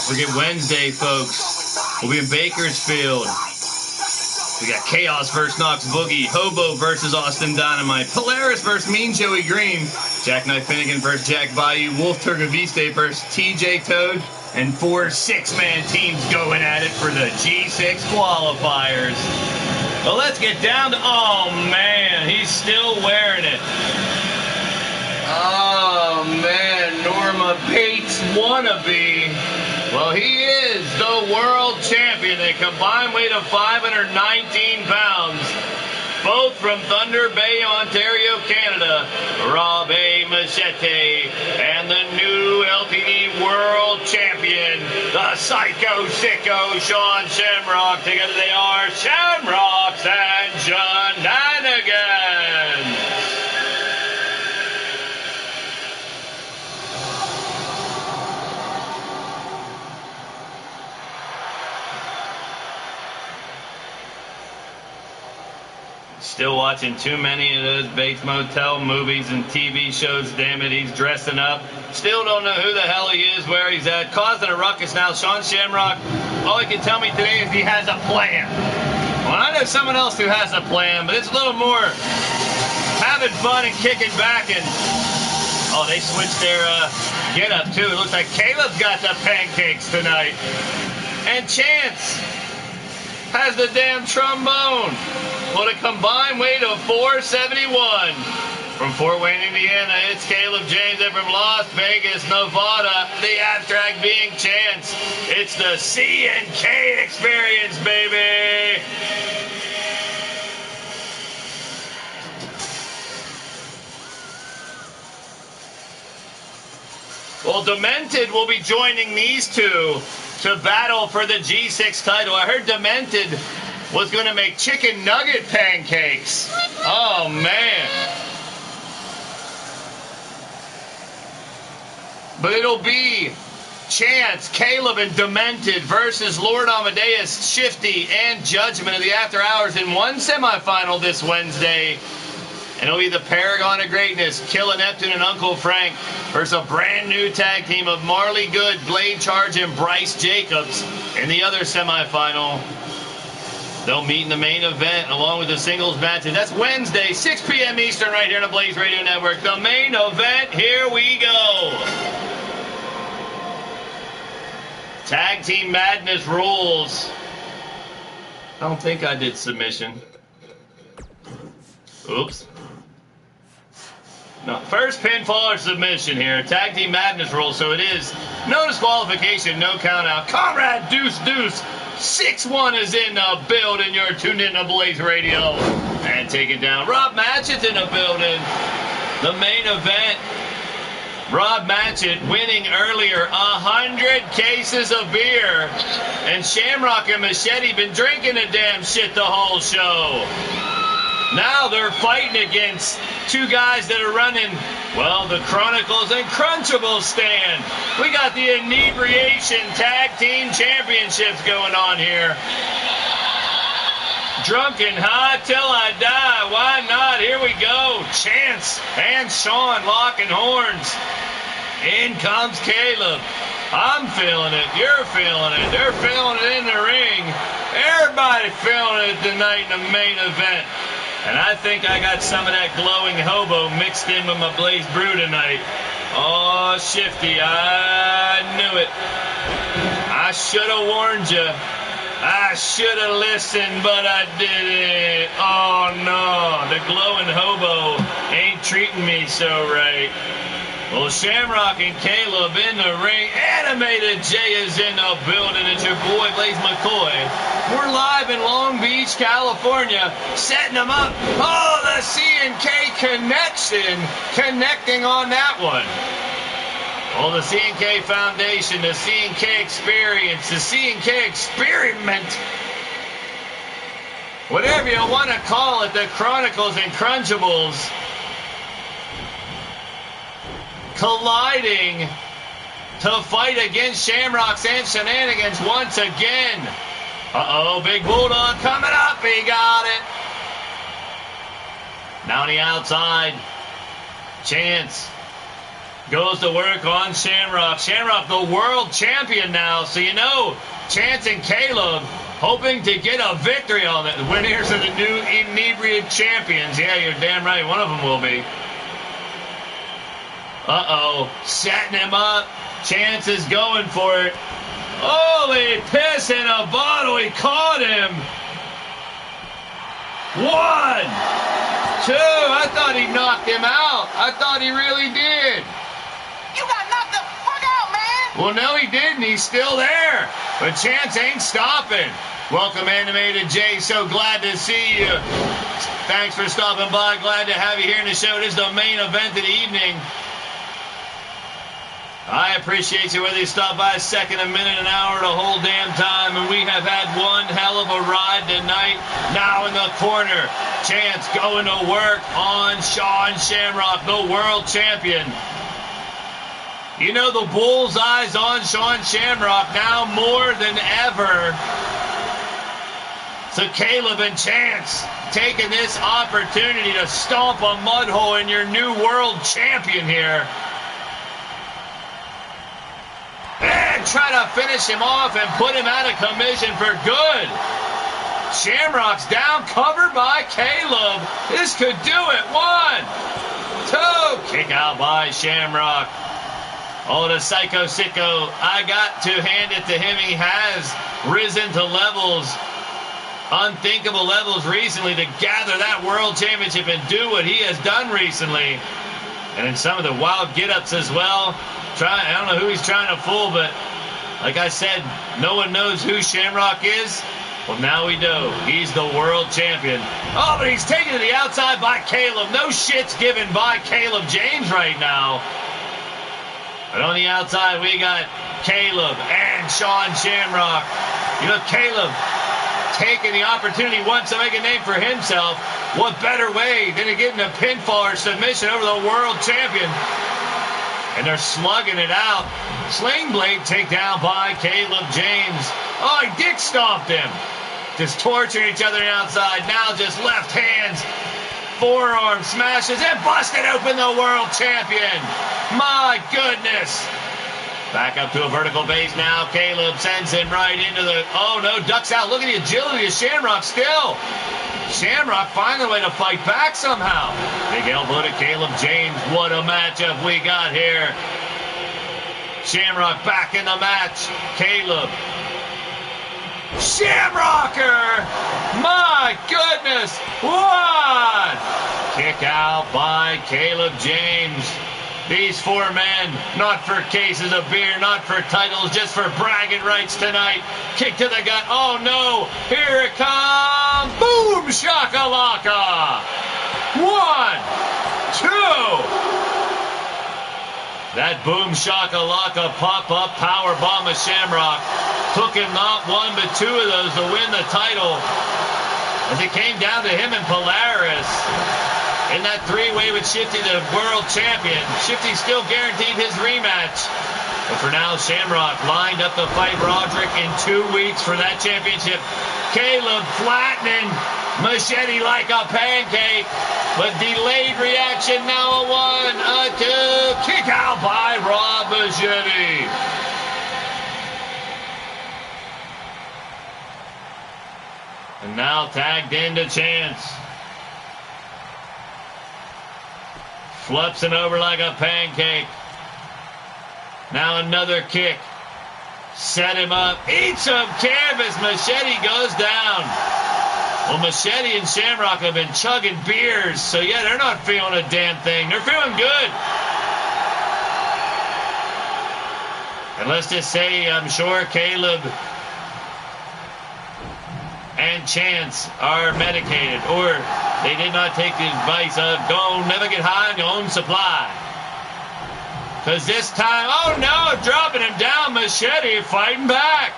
Forget Wednesday, folks. We'll be in Bakersfield. We got Chaos versus Knox Boogie, Hobo versus Austin Dynamite, Polaris versus Mean Joey Green, Jackknife Finnegan versus Jack Bayou, Wolf Turgaviste versus TJ Toad, and 4 6-man teams going at it for the G6 qualifiers. Well, let's get down to, oh man, he's still wearing it. Oh man, Norma Bates wannabe. Well, he is the world champion, a combined weight of 519 pounds, both from Thunder Bay, Ontario, Canada, ROBEH MACHETE, and the new LTD world champion, the Psycho Sicko Sean Shamrock. Together they are Shamrocks and Shenanigans. Still watching too many of those Bates Motel movies and TV shows. Damn it, he's dressing up. Still don't know who the hell he is, where he's at. Causing a ruckus now. Sean Shamrock, all he can tell me today is he has a plan. Well, I know someone else who has a plan, but it's a little more having fun and kicking back. And oh, they switched their get up too. It looks like Caleb's got the pancakes tonight. And Chance has the damn trombone. With a combined weight of 471. From Fort Wayne, Indiana, it's Caleb James. And from Las Vegas, Nevada, the abstract being Chance. It's the C&K experience, baby. Well, Demented will be joining these two to battle for the G6 title. I heard Demented was going to make chicken nugget pancakes. Oh, man. But it'll be Chance, Caleb, and Demented versus Lord Amadeus, Shifty, and Judgment of the After Hours in one semifinal this Wednesday. And it'll be the Paragon of Greatness, Killa Neptune and Uncle Frank versus a brand new tag team of Marley Good, Blade Charge, and Bryce Jacobs in the other semifinal. They'll meet in the main event along with the singles matches. That's Wednesday, 6 p.m. Eastern, right here on the Blaised Radio Network. The main event, here we go. Tag Team Madness rules. I don't think I did submission. Oops. No, first pinfall or submission here. Tag Team Madness rules, so it is no disqualification, no count out. Comrade Deuce Deuce. 6-1 is in the building. You're tuned in to Blaised Radio. And taking down Rob Matchete's in the building. The main event. Rob Matchett winning earlier 100 cases of beer. And Shamrock and Machete been drinking the damn shit the whole show. Now they're fighting against two guys that are running, well, the Chronicles and Crunchables stand. We got the Inebriation Tag Team Championships going on here. Drunken high till I die. Why not? Here we go. Chance and Sean locking horns. In comes Caleb. I'm feeling it. You're feeling it. They're feeling it in the ring. Everybody feeling it tonight in the main event. And I think I got some of that glowing hobo mixed in with my Blaze Brew tonight. Oh, Shifty, I knew it. I should have warned you. I should have listened, but I didn't. Oh, no. The glowing hobo ain't treating me so right. Well, Shamrock and Caleb in the ring. Animated Jay is in the building. It's your boy, Blaise McCoy. We're live in Long Beach, California, setting them up. Oh, the C&K connection, connecting on that one. Well, the C&K Foundation, the C&K Experience, the C&K Experiment, whatever you want to call it, the Chronicles and Crunchables, colliding to fight against Shamrocks and Shenanigans once again. Uh-oh, Big Bulldog coming up. He got it. Now on the outside, Chance goes to work on Shamrock. Shamrock, the world champion now. So you know, Chance and Caleb hoping to get a victory on it. The winners are the new inebriated champions. Yeah, you're damn right. One of them will be. Uh-oh, setting him up. Chance is going for it. Holy piss in a bottle. He caught him. 1, 2. I thought he knocked him out. I thought he really did. You got knocked the fuck out, man. Well, no, he didn't. He's still there. But Chance ain't stopping. Welcome, Animated Jay. So glad to see you. Thanks for stopping by. Glad to have you here in the show. This is the main event of the evening. I appreciate you, whether you stop by a second, a minute, an hour, the whole damn time. And we have had one hell of a ride tonight. Now in the corner, Chance going to work on Sean Shamrock, the world champion. You know, the bullseye's on Sean Shamrock now more than ever. So Caleb and Chance taking this opportunity to stomp a mud hole in your new world champion here. And try to finish him off and put him out of commission for good. Shamrock's down, covered by Caleb. This could do it. 1, 2. Kick out by Shamrock. Oh, the Psycho Sicko. I got to hand it to him. He has risen to levels, unthinkable levels recently, to gather that world championship and do what he has done recently. And in some of the wild get-ups as well. I don't know who he's trying to fool, but like I said, no one knows who Shamrock is. Well, now we do. He's the world champion. Oh, but he's taken to the outside by Caleb. No shit's given by Caleb James right now. But on the outside, we got Caleb and Sean Shamrock. You know, Caleb taking the opportunity once to make a name for himself. What better way than to get in a pinfall or submission over the world champion? And they're slugging it out. Sling blade takedown by Caleb James. Oh, he dick stomped him. Just torturing each other outside. Now just left hands. Forearm smashes and busted open the world champion. My goodness. Back up to a vertical base now. Caleb sends him right into the... Oh, no, ducks out. Look at the agility of Shamrock still. Shamrock finding a way to fight back somehow. Big elbow to Caleb James. What a matchup we got here. Shamrock back in the match. Caleb. Shamrocker! My goodness! What? Kick out by Caleb James. These four men, not for cases of beer, not for titles, just for bragging rights tonight. Kick to the gut. Oh, no. Here it comes. Boom, shakalaka. 1, 2. That boom shakalaka pop-up power bomb of Shamrock took him not one but two of those to win the title. As it came down to him and Polaris in that three-way with Shifty, the world champion. Shifty still guaranteed his rematch. But for now, Shamrock lined up to fight Roderick in 2 weeks for that championship. Caleb flattening Machete like a pancake. But delayed reaction now. A 1, a 2. Kick out by Rob Machete. And now tagged into Chance. Flips him over like a pancake. Now another kick. Set him up. Eats some canvas. Machete goes down. Well, Machete and Shamrock have been chugging beers. So, yeah, they're not feeling a damn thing. They're feeling good. And let's just say, I'm sure Caleb and Chance are medicated, or they did not take the advice of don't never get high on your own supply. Because this time, oh no, dropping him down, Machete fighting back.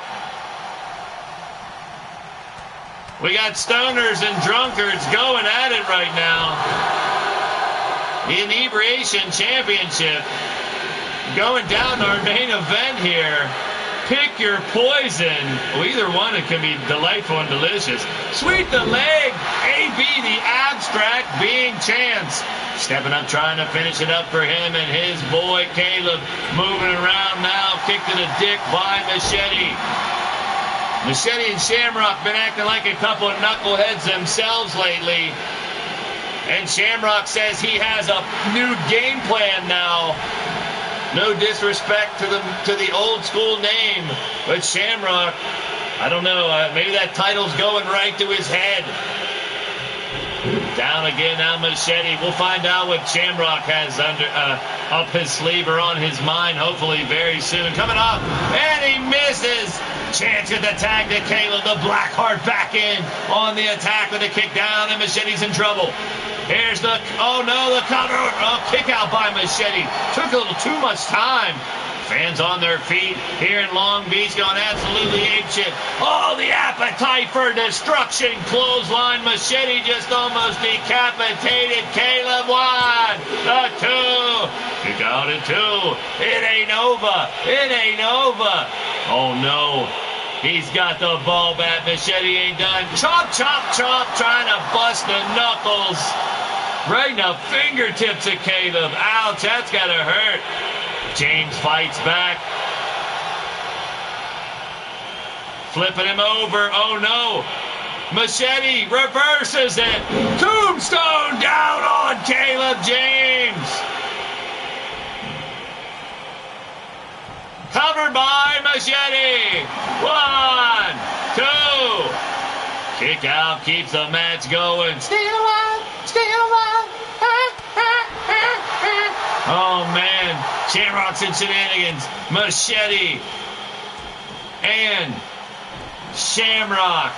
We got stoners and drunkards going at it right now. The Inebriation Championship going down to our main event here. Pick your poison. Well, either one, it can be delightful and delicious. Sweep the leg. AB, the abstract, being Chance. Stepping up, trying to finish it up for him and his boy, Caleb. Moving around now. Kick to the dick by Machete. Machete and Shamrock been acting like a couple of knuckleheads themselves lately. And Shamrock says he has a new game plan now. No disrespect to the old school name, but Shamrock, I don't know, maybe that title's going right to his head. Down again now, Machete. We'll find out what Shamrock has up his sleeve or on his mind, hopefully very soon. Coming up, and he misses. Chance with the tag to Caleb. The Blackheart back in on the attack with a kick down, and Machete's in trouble. Here's the, oh no, the cover. Oh, kick out by Machete. Took a little too much time. Fans on their feet here in Long Beach going absolutely apeshit. Oh, the appetite for destruction. Clothesline. Machete just almost decapitated Caleb. 1, a 2. Kick out at 2. It ain't over. It ain't over. Oh no. He's got the ball back. Machete ain't done. Chop, chop, chop, trying to bust the knuckles. Right in the fingertips of Caleb. Ouch, that's got to hurt. James fights back. Flipping him over. Oh, no. Machete reverses it. Tombstone down on Caleb James. Covered by Machete. 1, 2. Kick out keeps the match going. Stay alive. Stay alive. Oh, man. Shamrocks and shenanigans. Machete. And Shamrock.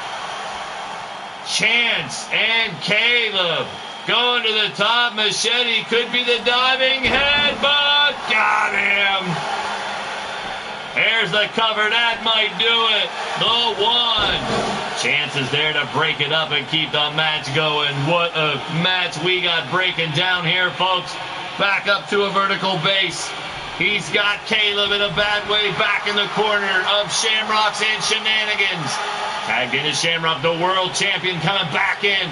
Chance and Caleb going to the top. Machete could be the diving headbutt. Got him. There's the cover. That might do it. The 1. Chance is there to break it up and keep the match going. What a match we got breaking down here, folks. Back up to a vertical base. He's got Caleb in a bad way back in the corner of Shamrocks and shenanigans. Tagged into Shamrock, the world champion, coming back in.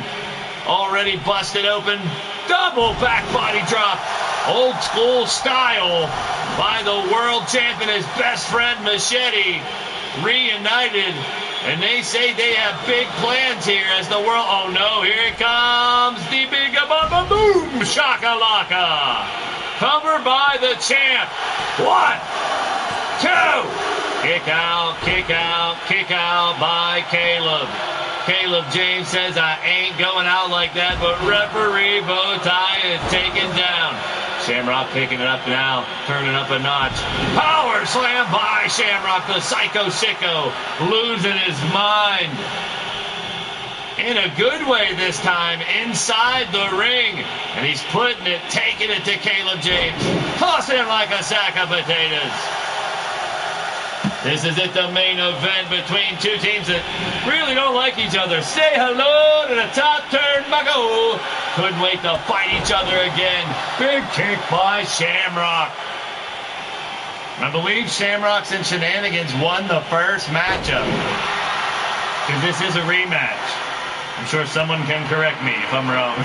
Already busted open. Double back body drop. Old school style by the world champion, his best friend Machete. Reunited. And they say they have big plans here as the world... Oh no, here it comes. The big boom shakalaka. Covered by the champ. 1, 2. Kick out, kick out, kick out by Caleb. Caleb James says, I ain't going out like that, but referee Bowtie is taken down. Shamrock picking it up now, turning up a notch. Power slam by Shamrock, the psycho sicko, losing his mind. In a good way this time, inside the ring. And he's putting it, taking it to Caleb James. Tossing it like a sack of potatoes. This is it, the main event between two teams that really don't like each other. Say hello to the top turnbuckle. Couldn't wait to fight each other again. Big kick by Shamrock. I believe Shamrocks and Shenanigans won the first matchup. Because this is a rematch. I'm sure someone can correct me if I'm wrong.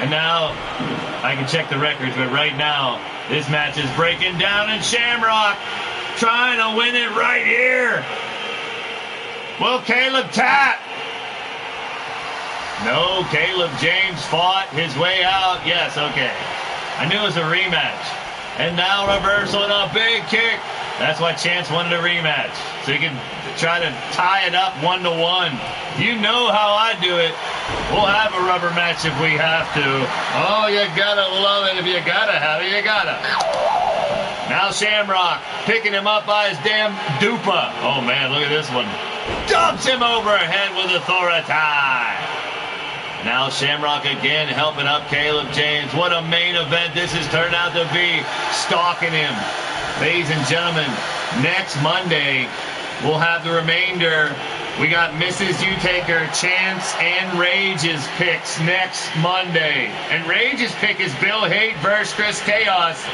And now, I can check the records, but right now, this match is breaking down, and Shamrock trying to win it right here. Will Caleb tap? No, Caleb James fought his way out. Yes, okay. I knew it was a rematch. And now reversal and a big kick. That's why Chance wanted a rematch. So he can try to tie it up 1-1. You know how I do it. We'll have a rubber match if we have to. Oh, you gotta love it. If you gotta have it, you gotta. Now Shamrock picking him up by his damn dupa. Oh, man, look at this one. Dumps him overhead with authority. Now Shamrock again helping up Caleb James. What a main event this has turned out to be. Stalking him. Ladies and gentlemen, next Monday, we'll have the remainder. We got Mrs. U-Taker, Chance, and Rage's picks next Monday. And Rage's pick is Bill Haight versus Chris Chaos.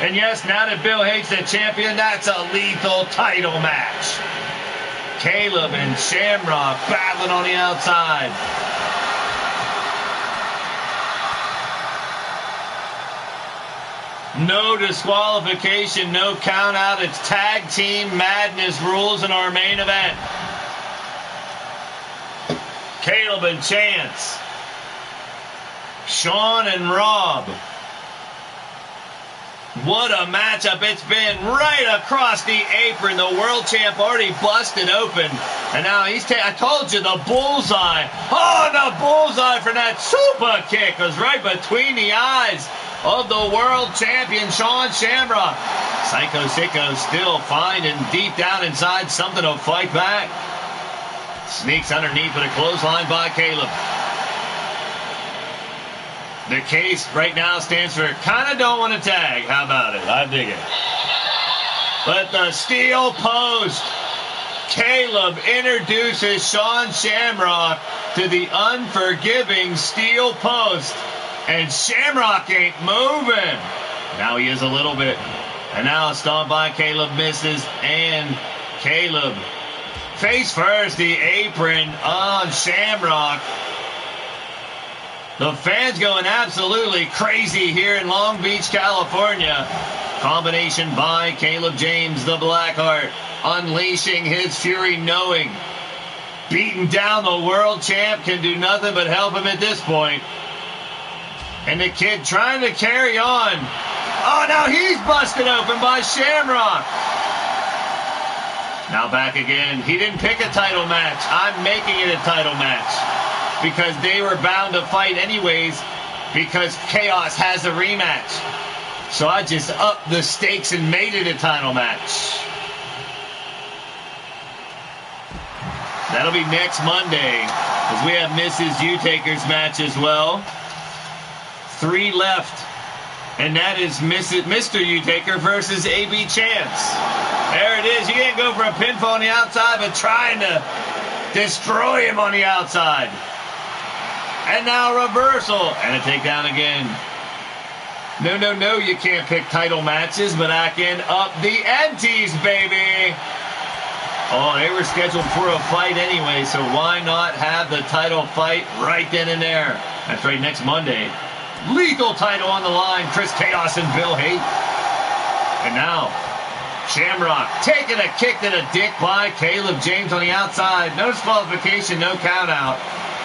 And yes, now that Bill Haight's the champion, that's a lethal title match. Caleb and Shamrock battling on the outside. No disqualification, no count out. It's tag team madness rules in our main event. Caleb and Chance. Sean and Rob. What a matchup it's been, right across the apron. The world champ already busted open. And now he's I told you, the bullseye. Oh, the bullseye for that super kick was right between the eyes of the world champion, Sean Shamrock. Psycho Sicko still finding deep down inside something to fight back. Sneaks underneath with a clothesline by Caleb. The case right now stands for kind of don't want to tag. How about it? I dig it. But the steel post. Caleb introduces Sean Shamrock to the unforgiving steel post. And Shamrock ain't moving. Now he is a little bit. And now a stomp by Caleb misses. And Caleb face first, the apron on Shamrock. The fans going absolutely crazy here in Long Beach, California. Combination by Caleb James, the Blackheart, unleashing his fury, knowing beating down the world champ can do nothing but help him at this point. And the kid trying to carry on. Oh, now he's busted open by Shamrock. Now back again. He didn't pick a title match. I'm making it a title match because they were bound to fight anyways because Chaos has a rematch. So I just upped the stakes and made it a title match. That'll be next Monday as we have Mrs. U-Taker's match as well. 3 left. And that is Mr. U-Taker versus AB Chance. There it is. You can't go for a pinfall on the outside, but trying to destroy him on the outside. And now reversal. And a takedown again. No, no, no, you can't pick title matches, but I can up the antes, baby. Oh, they were scheduled for a fight anyway, so why not have the title fight right then and there? That's right, next Monday. Lethal title on the line, Chris Chaos and Bill Haight. And now, Shamrock taking a kick to the dick by Caleb James on the outside. No disqualification, no count out.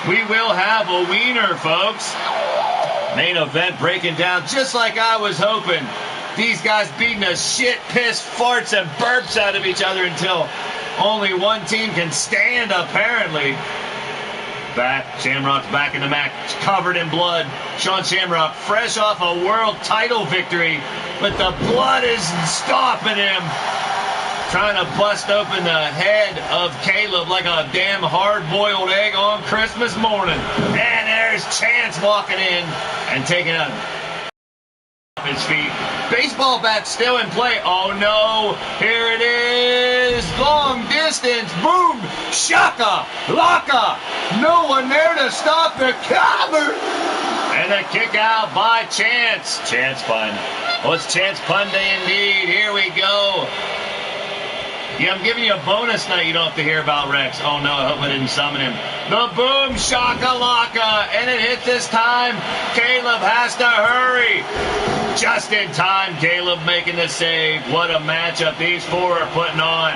We will have a wiener, folks. Main event breaking down just like I was hoping. These guys beating the shit, piss, farts, and burps out of each other until only one team can stand, apparently. Shamrock's back in the match, covered in blood. Sean Shamrock, fresh off a world title victory, but the blood is stopping him. Trying to bust open the head of Caleb like a damn hard-boiled egg on Christmas morning. And there's Chance walking in and taking a his feet. Baseball bat still in play. Oh no, here it is. Long distance. Boom. Shaka. Laka. No one there to stop the cover. And a kick out by Chance. Chance pun. Oh, it's Chance pun day indeed. Here we go. Yeah, I'm giving you a bonus night you don't have to hear about Rex. Oh no, I hope I didn't summon him. The boom shakalaka, and it hit this time. Caleb has to hurry. Just in time, Caleb making the save. What a matchup these four are putting on.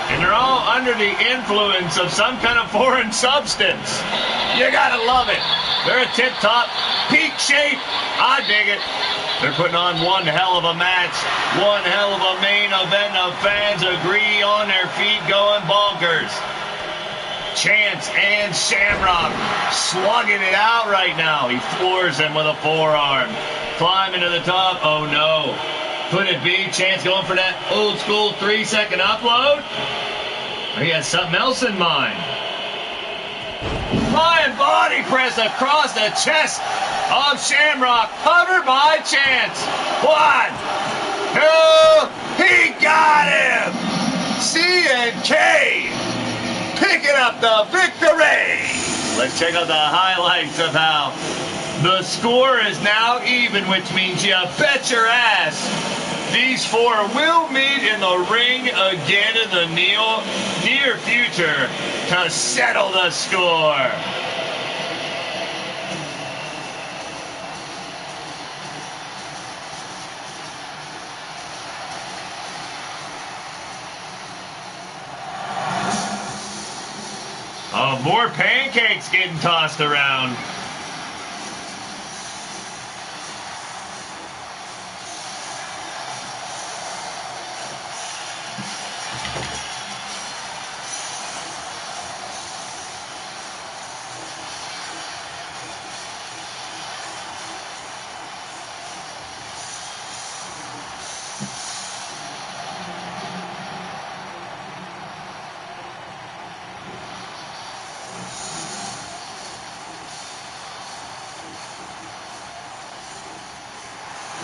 And they're all under the influence of some kind of foreign substance. You gotta love it. They're a tip-top, peak shape. I dig it. They're putting on one hell of a match, one hell of a main event. The fans agree on their feet going bonkers. Chance and Shamrock slugging it out right now. He floors him with a forearm. Climbing to the top. Oh no. Could it be Chance going for that old school 3-second upload? Or he has something else in mind. Flying body press across the chest of Shamrock, covered by Chance. 1, 2, he got him! C&K picking up the victory! Let's check out the highlights of how the score is now even, which means you bet your ass these four will meet in the ring again in the near future to settle the score. Oh, more pancakes getting tossed around.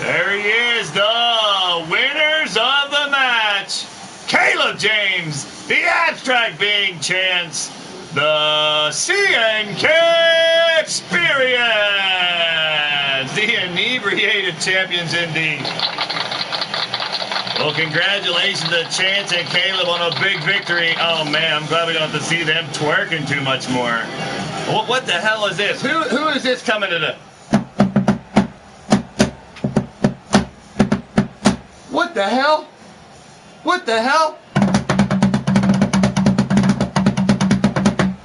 There he is, the winners of the match. Caleb James, the abstract being Chance, the C&K Experience, the inebriated champions indeed. Well, congratulations to Chance and Caleb on a big victory. Oh, man, I'm glad we don't have to see them twerking too much more. What the hell is this? Who is this coming to the... What the hell? What the hell?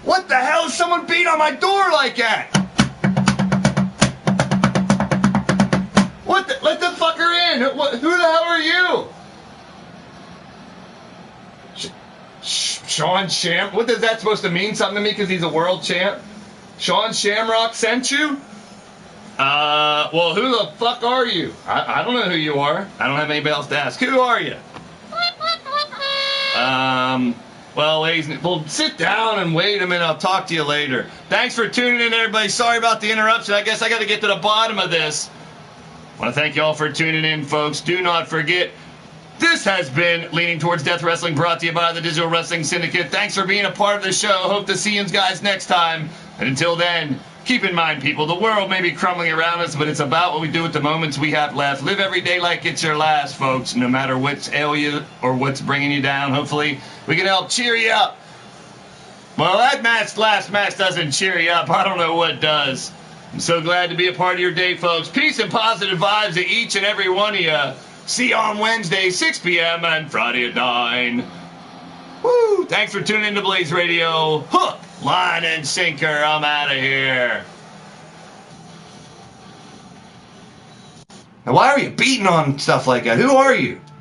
What the hell is someone beat on my door like that? What the... Let the fucker in. Who the hell are you? Sean Sham... What is that supposed to mean? Something to me because he's a world champ? Sean Shamrock sent you? Well, who the fuck are you? I don't know who you are. I don't have anybody else to ask. Who are you? Well, ladies, well, sit down and wait a minute. I'll talk to you later. Thanks for tuning in, everybody. Sorry about the interruption. I guess I got to get to the bottom of this. I want to thank you all for tuning in, folks. Do not forget, this has been Leaning Towards Death Wrestling, brought to you by the Digital Wrestling Syndicate. Thanks for being a part of the show. Hope to see you guys next time. And until then, keep in mind, people, the world may be crumbling around us, but it's about what we do with the moments we have left. Live every day like it's your last, folks, no matter what's ail you or what's bringing you down. Hopefully, we can help cheer you up. Well, that last match doesn't cheer you up. I don't know what does. I'm so glad to be a part of your day, folks. Peace and positive vibes to each and every one of you. See you on Wednesday, 6 p.m. and Friday at 9. Woo! Thanks for tuning in to Blaised Radio. Hook, line, and sinker. I'm out of here. Now, why are you beating on stuff like that? Who are you?